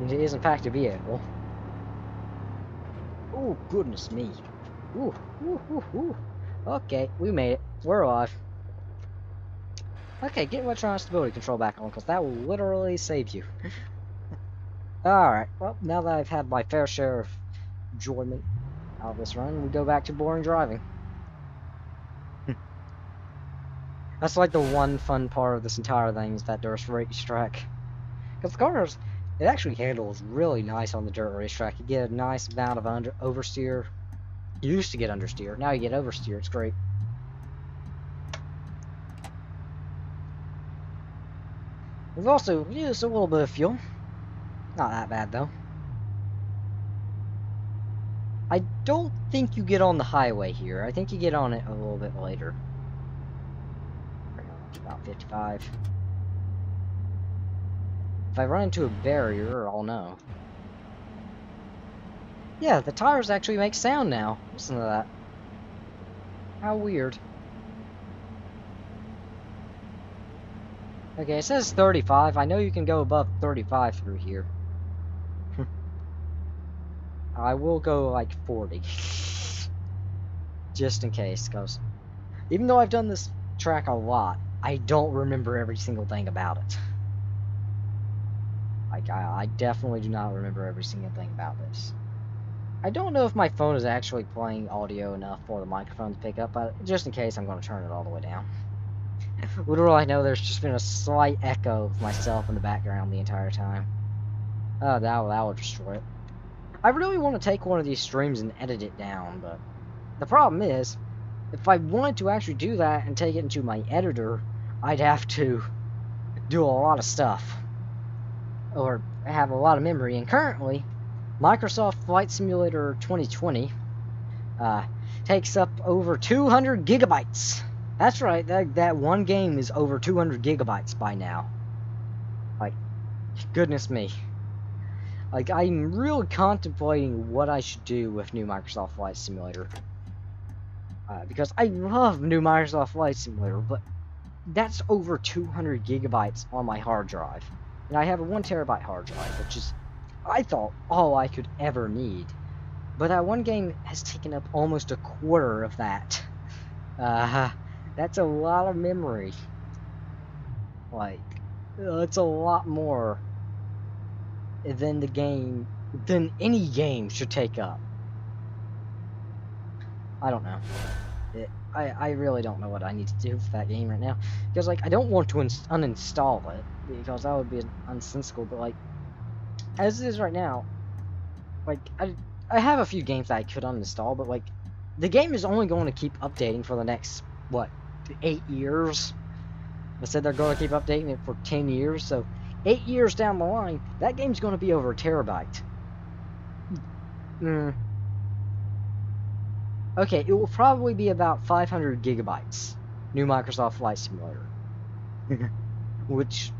It is in fact a vehicle. Oh goodness me. Ooh. Okay, we made it. We're alive. Okay, get electronic stability control back on, because that will literally save you. Alright, well, now that I've had my fair share of enjoyment out of this run, we go back to boring driving. That's like the one fun part of this entire thing, is that dirt racetrack. Because the cars, it actually handles really nice on the dirt racetrack. You get a nice amount of oversteer. You used to get understeer, now you get oversteer, it's great. We've also used a little bit of fuel. Not that bad though. I don't think you get on the highway here. I think you get on it a little bit later. About 55. If I run into a barrier, I'll know. Yeah, the tires actually make sound now. Listen to that. How weird. Okay, it says 35. I know you can go above 35 through here. I will go like 40. Just in case, because even though I've done this track a lot, I don't remember every single thing about it. Like, I definitely do not remember every single thing about this. I don't know if my phone is actually playing audio enough for the microphone to pick up, but just in case, I'm going to turn it all the way down. Literally, I know there's just been a slight echo of myself in the background the entire time. Oh, that will destroy it. I really want to take one of these streams and edit it down, but the problem is, if I wanted to actually do that and take it into my editor, I'd have to do a lot of stuff. Or have a lot of memory, and currently, Microsoft Flight Simulator 2020 takes up over 200 gigabytes. That's right, that one game is over 200 gigabytes by now. Like, goodness me. Like, I'm really contemplating what I should do with new Microsoft Flight Simulator. Because I love new Microsoft Flight Simulator, but that's over 200 gigabytes on my hard drive. And I have a 1 terabyte hard drive, which is, I thought, all I could ever need. But that one game has taken up almost a quarter of that. That's a lot of memory. Like, it's a lot more than than any game should take up. I don't know. I really don't know what I need to do for that game right now. Because, like, I don't want to uninstall it, because that would be unsensible, but, like, as it is right now, like, I have a few games that I could uninstall, but, like, the game is only going to keep updating for the next, what, 8 years? They said they're going to keep updating it for 10 years, so 8 years down the line, that game's going to be over a terabyte. Okay, it will probably be about 500 gigabytes. New Microsoft Flight Simulator. Which,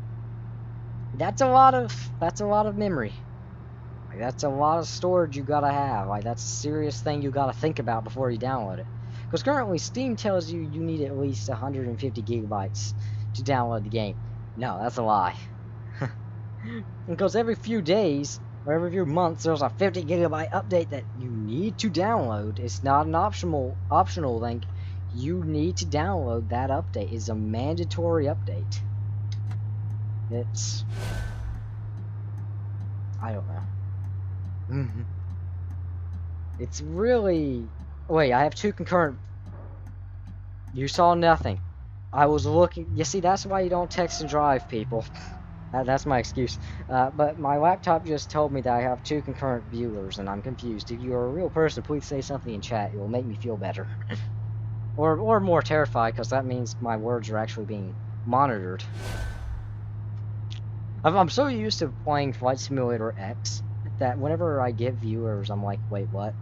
that's a lot of memory. Like, that's a lot of storage you gotta have. Like, that's a serious thing you gotta think about before you download it. Because currently Steam tells you you need at least 150 gigabytes to download the game. No, that's a lie. Because every few days, or every few months, there's a 50 gigabyte update that you need to download. It's not an optional thing. You need to download that update. It's a mandatory update. It's... I don't know. It's really... Wait, I have 2 concurrent... You saw nothing. I was looking... You see, that's why you don't text and drive, people. That's my excuse. But my laptop just told me that I have 2 concurrent viewers, and I'm confused. If you're a real person, please say something in chat. It will make me feel better. or more terrified, because that means my words are actually being monitored. I'm so used to playing Flight Simulator X that whenever I get viewers, I'm like, wait, what?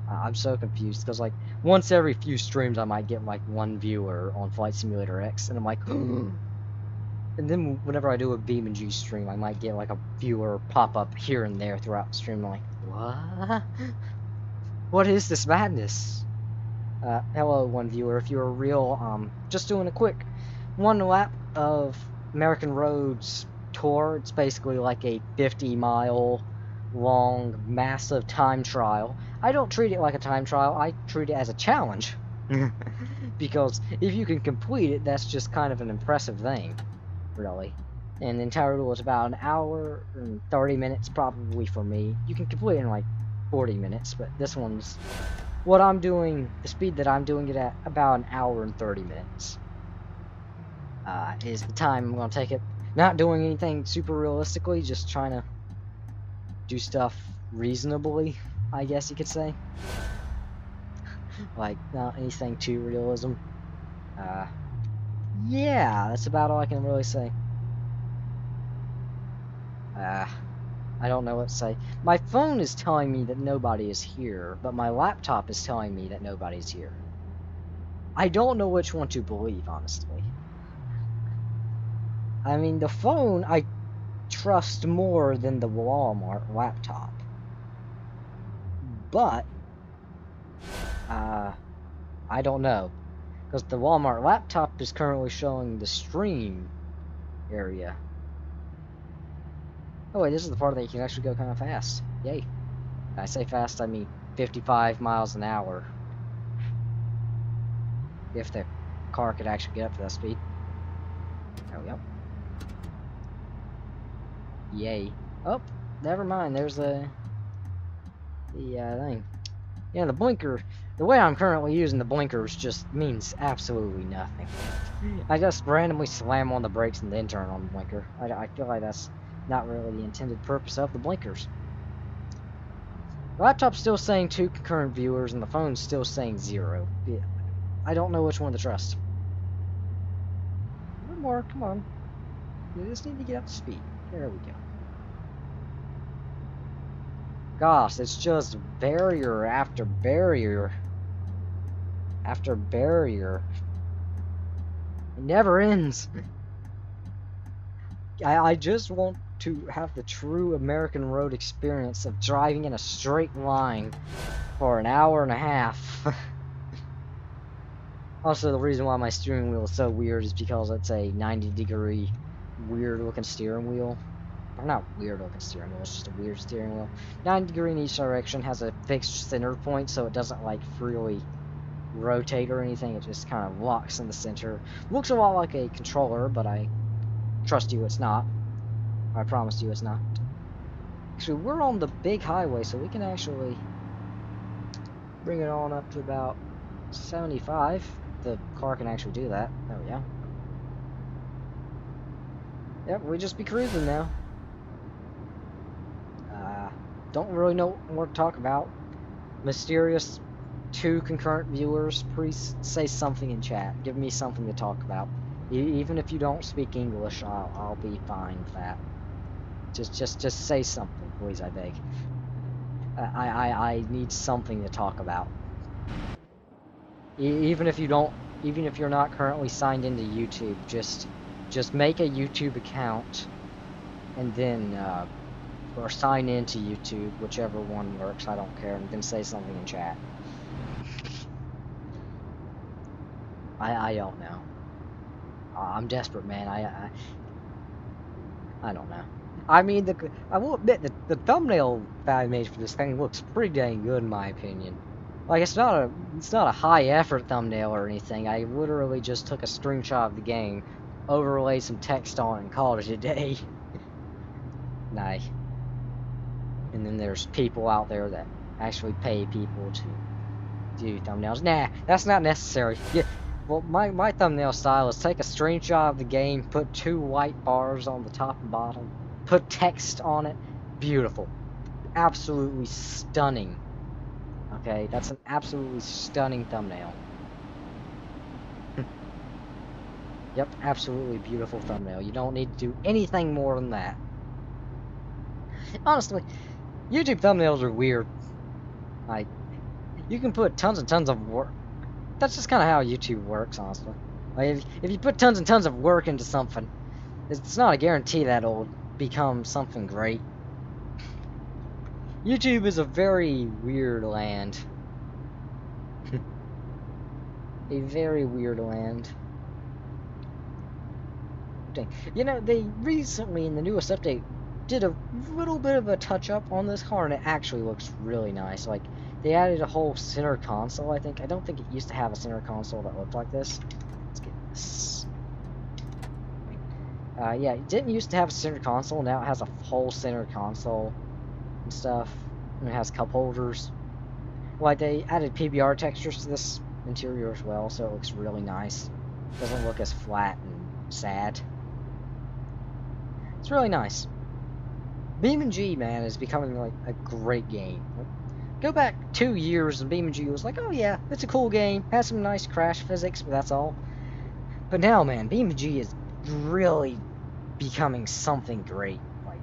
I'm so confused, because, like, once every few streams, I might get, like, 1 viewer on Flight Simulator X, and I'm like, and then whenever I do a BeamNG stream, I might get like a viewer pop up here and there throughout the stream. I'm like, what? What is this madness? Hello, 1 viewer. If you're real, just doing a quick 1 lap of American Roads tour. It's basically like a 50-mile long, massive time trial. I don't treat it like a time trial. I treat it as a challenge. Because if you can complete it, that's just kind of an impressive thing. Really. And the entire rule is about 1 hour and 30 minutes probably for me. You can complete it in like 40 minutes, but this one's what I'm doing, the speed that I'm doing it at, about 1 hour and 30 minutes. Is the time I'm gonna take it. Not doing anything super realistically, just trying to do stuff reasonably, I guess you could say. Like, not anything too realism. Yeah, that's about all I can really say. I don't know what to say. My phone is telling me that nobody is here, but my laptop is telling me that nobody's here. I don't know which one to believe, honestly. I mean, the phone I trust more than the Walmart laptop. But, I don't know. Because the Walmart laptop is currently showing the stream area. Oh wait, this is the part that you can actually go kind of fast. Yay. When I say fast, I mean 55 miles an hour. If the car could actually get up to that speed. There we go. Yay. Oh, never mind, there's the thing. Yeah, the blinker, the way I'm currently using the blinkers just means absolutely nothing. I just randomly slam on the brakes and then turn on the blinker. I feel like that's not really the intended purpose of the blinkers. The laptop's still saying 2 concurrent viewers and the phone's still saying 0. Yeah, I don't know which one to trust. A little more, come on. You just need to get up to speed. There we go. Gosh, it's just barrier after barrier after barrier. It never ends. I just want to have the true American road experience of driving in a straight line for 1.5 hours. Also, the reason why my steering wheel is so weird is because it's a 90-degree weird looking steering wheel. or not weird looking steering wheel, it's just a weird steering wheel. 90° in each direction, has a fixed center point, so it doesn't like freely rotate or anything, it just kind of locks in the center. Looks a lot like a controller, but I trust you it's not. I promise you it's not. Actually, we're on the big highway, so we can actually bring it on up to about 75. The car can actually do that. There we go. Yep, we just be cruising now. Don't really know what more to talk about. Mysterious 2 concurrent viewers, please say something in chat. Give me something to talk about. Even if you don't speak English, I'll be fine with that. Just say something, please, I beg. I need something to talk about. Even if you're not currently signed into YouTube, just make a YouTube account, and then or sign into YouTube, whichever one works. I don't care, and then say something in chat. I don't know. I'm desperate, man. I don't know. I mean, I will admit that the thumbnail that I made for this thing looks pretty dang good in my opinion. Like, it's not a high effort thumbnail or anything. I literally just took a screenshot of the game, overlaid some text on it, and called it a day. Nah. And then there's people out there that actually pay people to do thumbnails. Nah, that's not necessary. Yeah. Well, my thumbnail style is take a screenshot of the game, put 2 white bars on the top and bottom, put text on it. Beautiful. Absolutely stunning. Okay, that's an absolutely stunning thumbnail. Yep, absolutely beautiful thumbnail. You don't need to do anything more than that. Honestly, YouTube thumbnails are weird. Like, you can put tons and tons of work. That's just kind of how YouTube works, honestly. Like, if you put tons and tons of work into something, it's not a guarantee that it'll become something great. YouTube is a very weird land. A very weird land. You know, they recently, in the newest update, did a little bit of a touch-up on this car, and it actually looks really nice. Like, they added a whole center console, I think. I don't think it used to have a center console that looked like this. Let's get this. Yeah, it didn't used to have a center console. Now it has a whole center console and stuff. And it has cup holders. Like, they added PBR textures to this interior as well, so it looks really nice. It doesn't look as flat and sad. It's really nice. BeamNG, man, is becoming like a great game. Go back 2 years and BeamNG was like, oh yeah, it's a cool game, has some nice crash physics, but that's all. But now, man, BeamNG is really becoming something great. Like,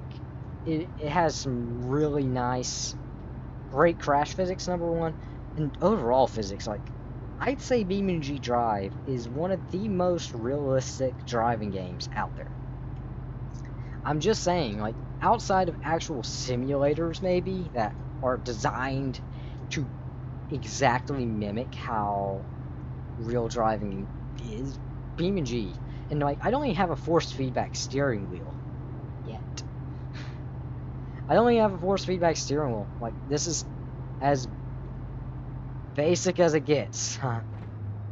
it has some really nice, great crash physics, number one, and overall physics. Like, I'd say BeamNG.Drive is one of the most realistic driving games out there. I'm just saying, like, outside of actual simulators, maybe, that are designed to exactly mimic how real driving is, BeamNG, and, like, I don't even have a forced feedback steering wheel yet. I don't even have a forced feedback steering wheel. Like, this is as basic as it gets.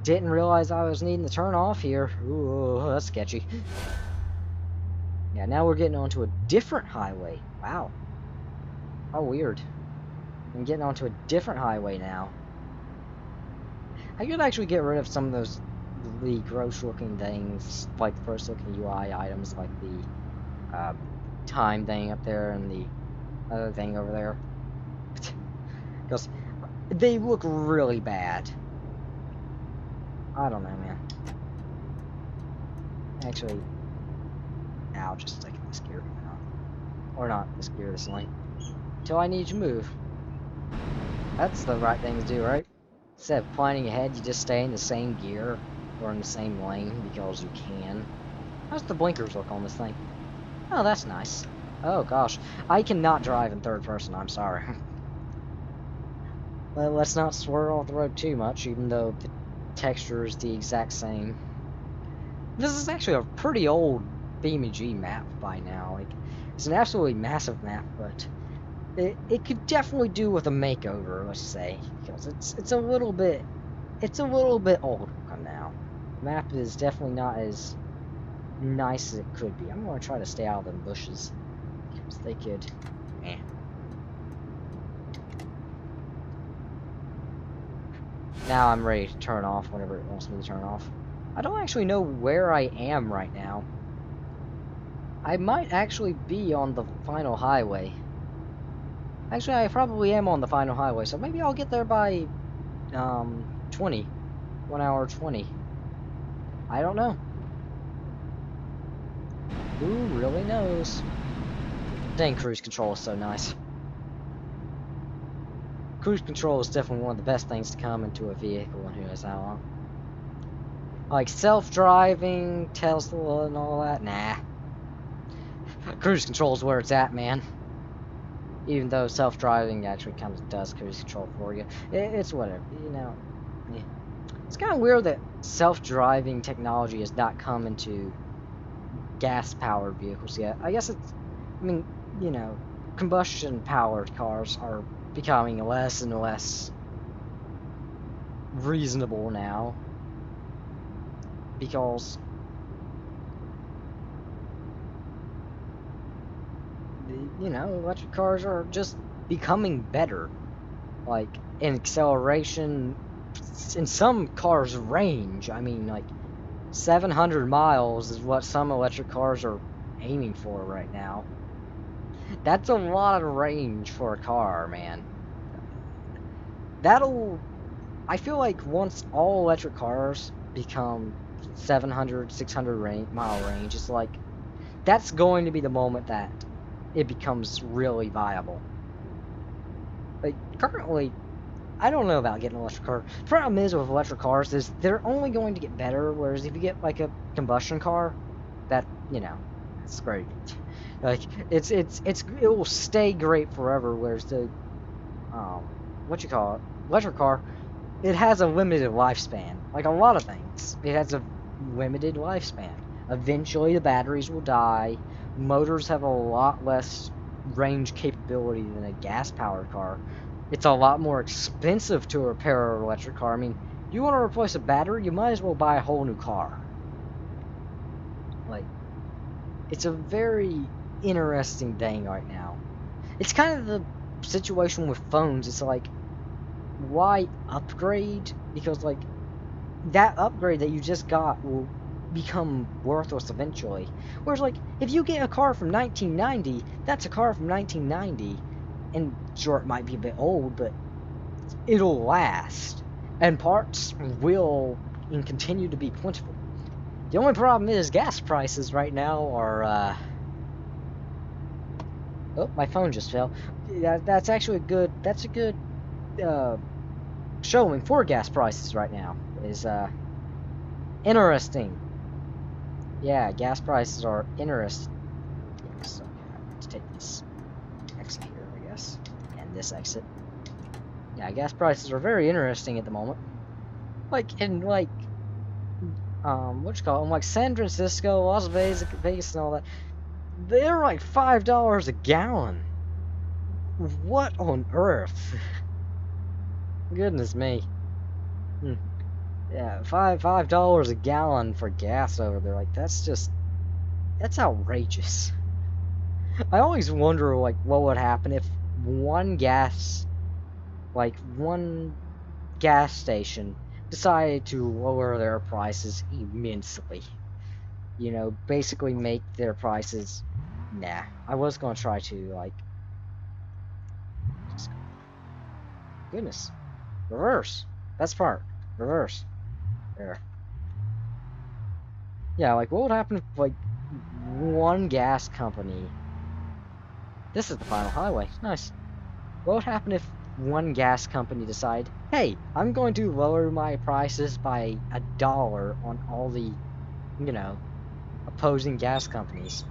Didn't realize I was needing to turn off here. Ooh, that's sketchy. Yeah, now we're getting onto a different highway. Wow. How weird. I'm getting onto a different highway now. I could actually get rid of some of those really gross looking things, like the gross looking UI items, like the time thing up there and the other thing over there. Because they look really bad. I don't know, man. Actually, I'll just take this gear out. Or not this gear, this lane. Until I need to move. That's the right thing to do, right? Instead of planning ahead, you just stay in the same gear or in the same lane because you can. How's the blinkers look on this thing? Oh, that's nice. Oh gosh, I cannot drive in third person, I'm sorry. Well, let's not swerve off the road too much, even though the texture is the exact same. This is actually a pretty old BeamNG map by now. Like, It's an absolutely massive map, but it could definitely do with a makeover, let's say, because it's a little bit old now. The map is definitely not as nice as it could be. I'm gonna try to stay out of them bushes, because they could. Eh. Now I'm ready to turn off whenever it wants me to turn off. I don't actually know where I am right now. I might actually be on the final highway. Actually, I probably am on the final highway, so maybe I'll get there by 20. 1 hour 20. I don't know. Who really knows? Dang, cruise control is so nice. Cruise control is definitely one of the best things to come into a vehicle in who knows how long. Like self-driving, Tesla and all that, nah. Cruise control is where it's at, man. Even though self-driving actually kind of does cruise control for you. It's whatever, you know. Yeah. It's kind of weird that self-driving technology has not come into gas-powered vehicles yet. I guess it's, I mean, you know, combustion-powered cars are becoming less and less reasonable now. Because you know, electric cars are just becoming better. Like, in acceleration, in some cars' range, I mean, like, 700 miles is what some electric cars are aiming for right now. That's a lot of range for a car, man. I feel like once all electric cars become 700, 600 mile range, it's like, that's going to be the moment that it becomes really viable. Like, currently, I don't know about getting an electric car. The problem is with electric cars is they're only going to get better, whereas if you get, like, a combustion car, that, you know, it's great. Like, it will stay great forever, whereas the, electric car, it has a limited lifespan. Like a lot of things, it has a limited lifespan. Eventually, the batteries will die. Motors have a lot less range capability than a gas-powered car. It's a lot more expensive to repair an electric car. I mean, you want to replace a battery, you might as well buy a whole new car. Like, it's a very interesting thing right now. It's kind of the situation with phones. It's like, why upgrade? Because, like, that upgrade that you just got will become worthless eventually. Whereas, like, if you get a car from 1990, that's a car from 1990. And sure, it might be a bit old, but it'll last. And parts will and continue to be plentiful. The only problem is gas prices right now are, oh, my phone just fell. That's actually that's a good, showing for gas prices right now. Is, interesting. Yeah, gas prices are interesting. So, I have to take this exit here, I guess. And this exit. Yeah, gas prices are very interesting at the moment. Like, in, like, what you call them? Like San Francisco, Las Vegas, and all that. They're like $5 a gallon. What on earth? Goodness me. Yeah, $5 a gallon for gas over there. Like, that's outrageous. I always wonder, like, what would happen if one gas station decided to lower their prices immensely. You know, basically make their prices. Nah, I was gonna try to, like. Goodness. Reverse. Best part. Reverse. There. Yeah, like, what would happen if, like, one gas company. This is the final highway. Nice. What would happen if one gas company decided, hey, I'm going to lower my prices by $1 on all the, you know, opposing gas companies?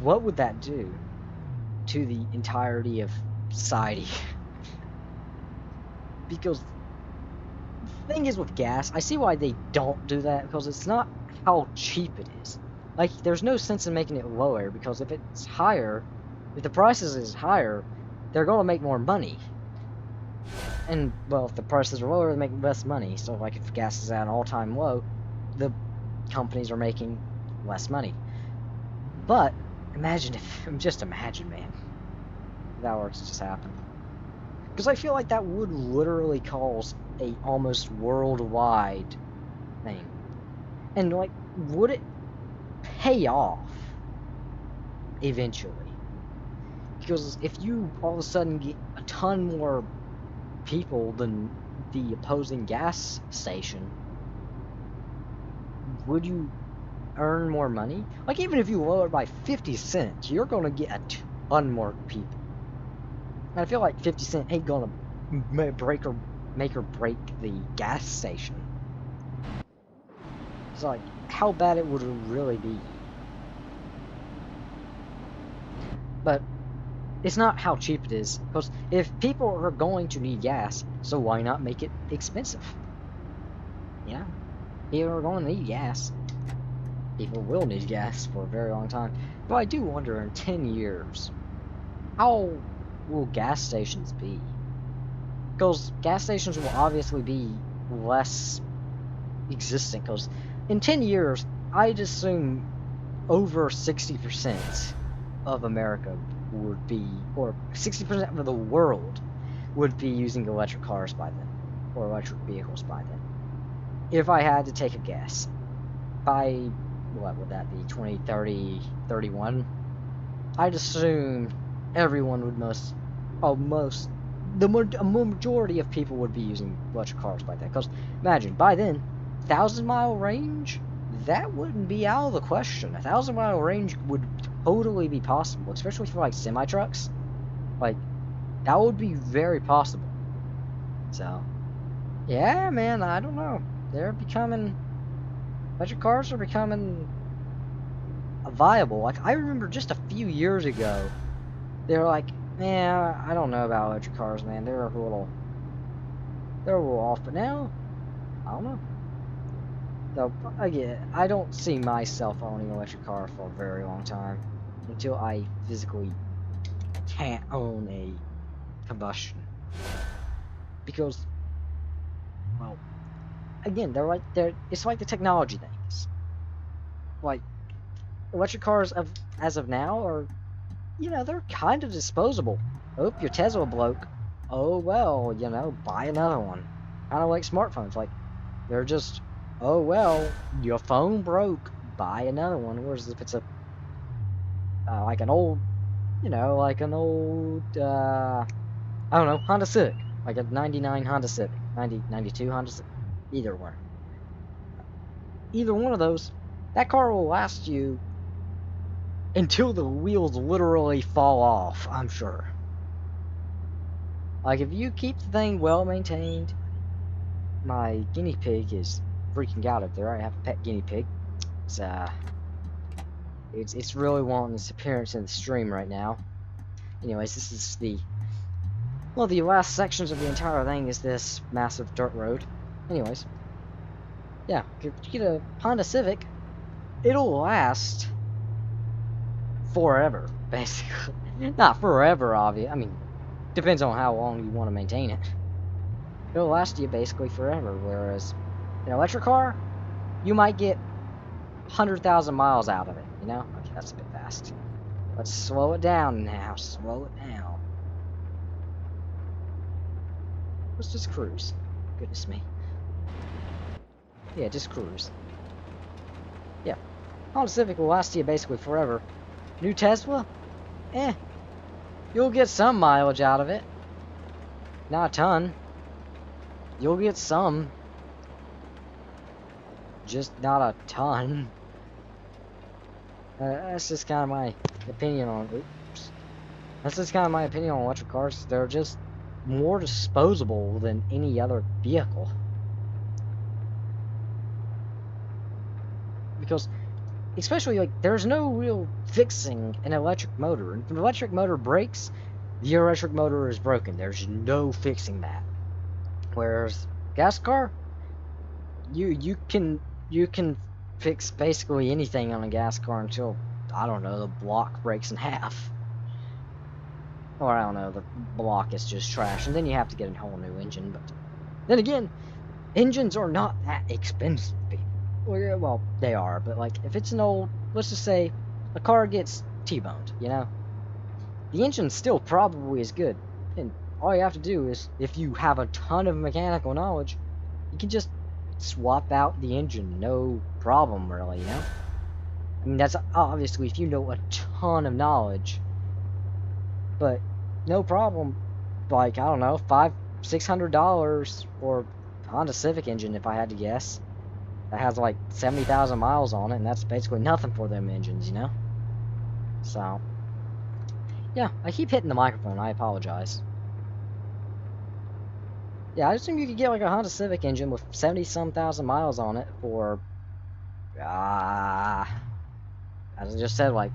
What would that do to the entirety of society? Because the thing is with gas, I see why they don't do that, because it's not how cheap it is. Like, there's no sense in making it lower, because if it's higher, if the prices is higher, they're going to make more money. And, well, if the prices are lower, they make less money. So, like, if gas is at an all-time low, the companies are making less money. But, just imagine, man, if that were to just happen. Because I feel like that would literally cause a almost worldwide thing. And, like, would it pay off eventually? Because if you all of a sudden get a ton more people than the opposing gas station, would you earn more money? Like, even if you lower it by 50 cents, you're going to get a ton more people. And I feel like 50 cents ain't going to make or break the gas station. It's like, how bad it would really be. But it's not how cheap it is, because if people are going to need gas, so why not make it expensive? Yeah, people are going to need gas. People will need gas for a very long time. But I do wonder, in 10 years, how will gas stations be? Because gas stations will obviously be less existent, because in 10 years, I'd assume over 60% of America would be, or 60% of the world would be using electric cars by then, or electric vehicles by then. If I had to take a guess, by, what would that be, 2030, 31? I'd assume everyone would the majority of people would be using electric cars by then. Because imagine, by then, 1,000-mile range, that wouldn't be out of the question. A 1,000-mile range would totally be possible, especially for like semi-trucks. Like, that would be very possible. So, yeah, man, I don't know. Electric cars are becoming viable. Like, I remember just a few years ago, they were like, yeah, I don't know about electric cars, man. They're a little off. But now, I don't know. Though, again, I don't see myself owning an electric car for a very long time, until I physically can't own a combustion. Because, well, again, it's like the technology things. Like, electric cars as of now are, they're kind of disposable. Oh, your Tesla broke. Oh, well, buy another one. Kind of like smartphones. Like, they're just, oh, well, your phone broke. Buy another one. Whereas if it's like an old, I don't know, Honda Civic. Like a 99 Honda Civic. 92 Honda Civic. Either one. Either one of those, that car will last you until the wheels literally fall off, I'm sure. Like, if you keep the thing well maintained, my guinea pig is freaking out up there. I have a pet guinea pig. It's really wanting its appearance in the stream right now. Anyways, this is the last sections of the entire thing is this massive dirt road. Anyways, yeah, if you get a Honda Civic, it'll last forever, basically. Not forever, obviously. I mean, depends on how long you want to maintain it. It'll last you basically forever, whereas an electric car, you might get 100,000 miles out of it, Okay, that's a bit fast. Let's slow it down now. Slow it down. Let's just cruise. Goodness me. Yeah, just cruise. Yeah. Honda Civic will last you basically forever. New Tesla? You'll get some mileage out of it. Not a ton. You'll get some. Just not a ton. That's just kind of my opinion on... Oops. That's just kind of my opinion on electric cars. They're just more disposable than any other vehicle. Because, especially, like, there's no real fixing an electric motor. And if an electric motor breaks, the electric motor is broken. There's no fixing that. Whereas gas car, you can fix basically anything on a gas car until, I don't know, the block breaks in half. Or, I don't know, the block is just trash, and then you have to get a whole new engine. But then again, engines are not that expensive. Well, they are, but like, if it's an old, let's just say, a car gets T-boned, you know? The engine still probably is good. And all you have to do is, if you have a ton of mechanical knowledge, you can just swap out the engine, no problem, really, you know? I mean, that's obviously if you know a ton of knowledge, but no problem. Like, I don't know, $500-600 for Honda Civic engine, if I had to guess. That has like 70,000 miles on it, and that's basically nothing for them engines, you know? So, yeah, I keep hitting the microphone, I apologize. Yeah, I assume you could get like a Honda Civic engine with 70-some thousand miles on it for, as I just said, like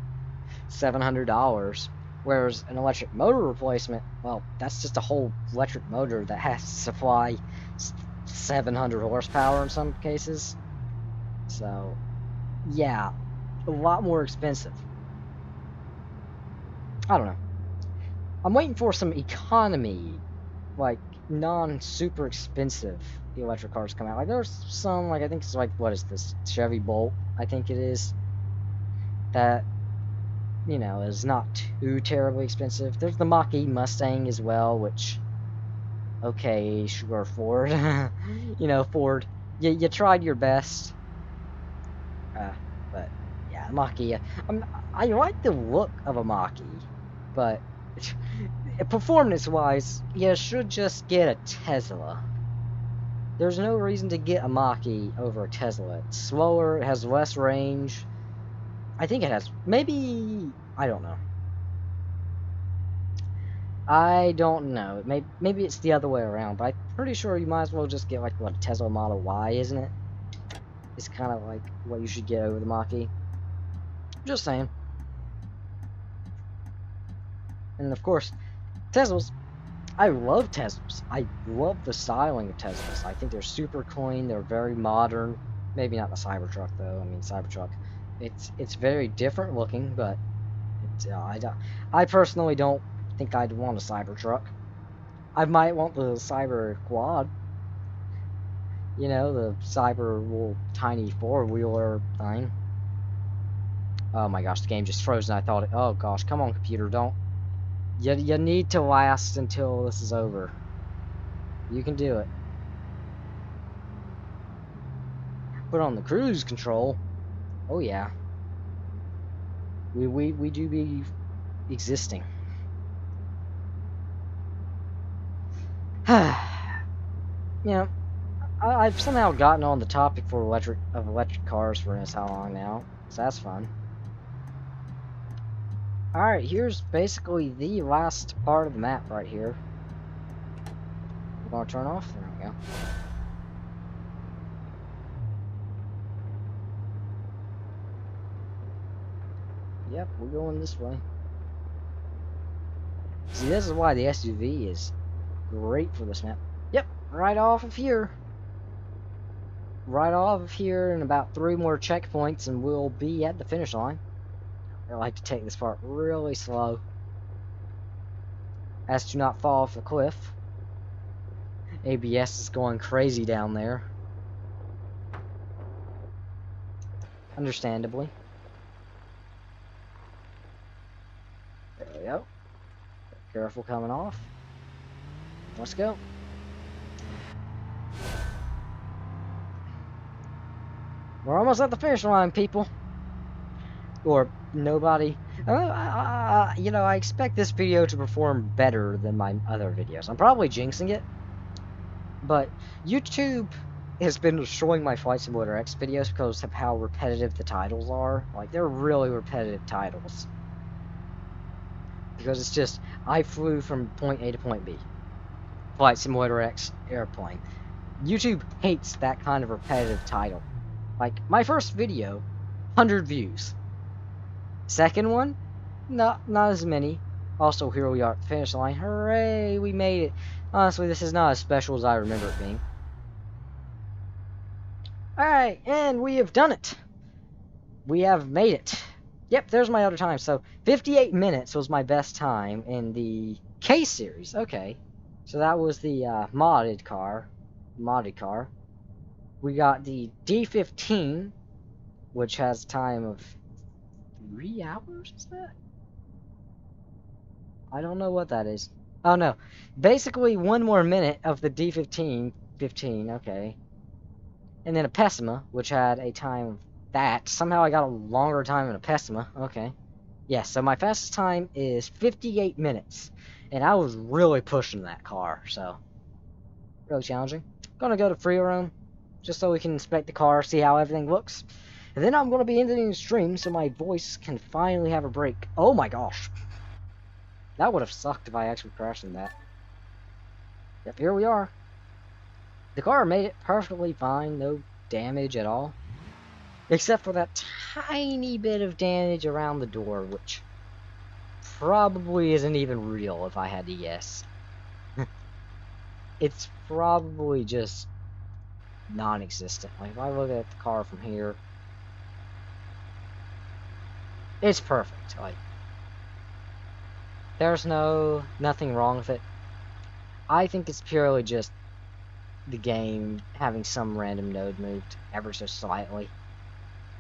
$700. Whereas an electric motor replacement, well, that's just a whole electric motor that has to supply 700 horsepower in some cases. So, yeah, a lot more expensive. I don't know. I'm waiting for some economy, like, non-super expensive electric cars to come out. Like, there's some, like, I think it's like, what is this? Chevy Bolt, I think it is. That, you know, is not too terribly expensive. There's the Mach-E Mustang as well, which, okay, sure, Ford. You know, Ford, you tried your best. But, yeah, Mach-E. I like the look of a Mach-E, but performance-wise, you should just get a Tesla. There's no reason to get a Mach-E over a Tesla. It's slower, it has less range. I think it has, maybe, I don't know. I don't know. Maybe it's the other way around, but I'm pretty sure you might as well just get, like, what, a Tesla Model Y, isn't it? It's kind of like what you should get over the Mach-E. Just saying. And of course, Teslas. I love Teslas. I love the styling of Teslas. I think they're super clean. They're very modern. Maybe not the Cybertruck though. I mean, Cybertruck, it's very different looking, but I personally don't think I'd want a Cybertruck. I might want the Cyber Quad. You know, the Cyber little tiny four-wheeler thing. Oh my gosh, the game just froze and I thought it. Oh gosh, come on, computer, don't. You need to last until this is over. You can do it. Put on the cruise control. Oh yeah. We do be existing. You know, I've somehow gotten on the topic for electric cars for how long now, so that's fun. Alright, here's basically the last part of the map right here. We're gonna turn off. There we go. Yep, we're going this way. See, this is why the SUV is great for this map. Yep, right off of here. Right off of here, and about 3 more checkpoints, and we'll be at the finish line. I like to take this part really slow, as to not fall off the cliff. ABS is going crazy down there. Understandably. There we go. Careful coming off. Let's go. We're almost at the finish line, people. Or nobody. You know, I expect this video to perform better than my other videos. I'm probably jinxing it, but YouTube has been destroying my Flight Simulator X videos because of how repetitive the titles are. Like, they're really repetitive titles. Because it's just, I flew from point A to point B. Flight Simulator X airplane. YouTube hates that kind of repetitive title. Like, my first video, 100 views. Second one, not as many. Also, here we are at the finish line. Hooray, we made it. Honestly, this is not as special as I remember it being. Alright, and we have done it. we have made it. Yep, there's my other time. So 58 minutes was my best time in the K series. Okay, so that was the modded car. We got the D15, which has a time of 3 hours. Is that? I don't know what that is. Oh no, basically one more minute of the D15. 15. Okay, and then a Pessima, which had a time of that. Somehow I got a longer time in a Pessima. Okay. Yeah, so my fastest time is 58 minutes. And I was really pushing that car, so really challenging. Gonna go to free roam, just so we can inspect the car, see how everything looks. And then I'm gonna be ending the stream so my voice can finally have a break. Oh my gosh. That would have sucked if I actually crashed in that. Yep, here we are. The car made it perfectly fine, no damage at all. Except for that tiny bit of damage around the door, which probably isn't even real if I had to guess. It's probably just non-existent. Like, if I look at the car from here, it's perfect. Like, there's nothing wrong with it. I think it's purely just the game having some random node moved ever so slightly.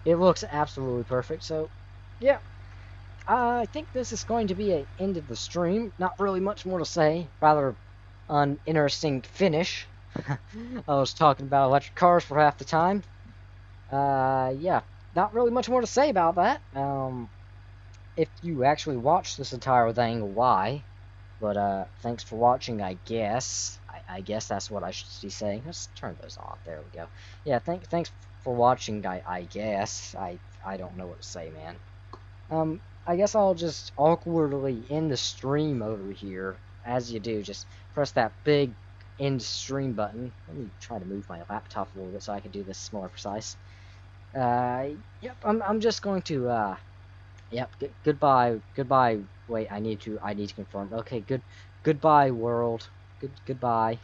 It looks absolutely perfect, so yeah. I think this is going to be an end of the stream. Not really much more to say. Rather uninteresting finish. I was talking about electric cars for half the time. Yeah, not really much more to say about that. If you actually watched this entire thing, why? But, thanks for watching, I guess. I guess that's what I should be saying. Let's turn those off. There we go. Yeah, thanks for watching, I guess. I don't know what to say, man. I guess I'll just awkwardly end the stream over here. As you do, just press that big end stream button. Let me try to move my laptop a little bit so I can do this more precise. Yep, I'm just going to, yep, goodbye, wait, I need to confirm. Okay, goodbye, world. Goodbye.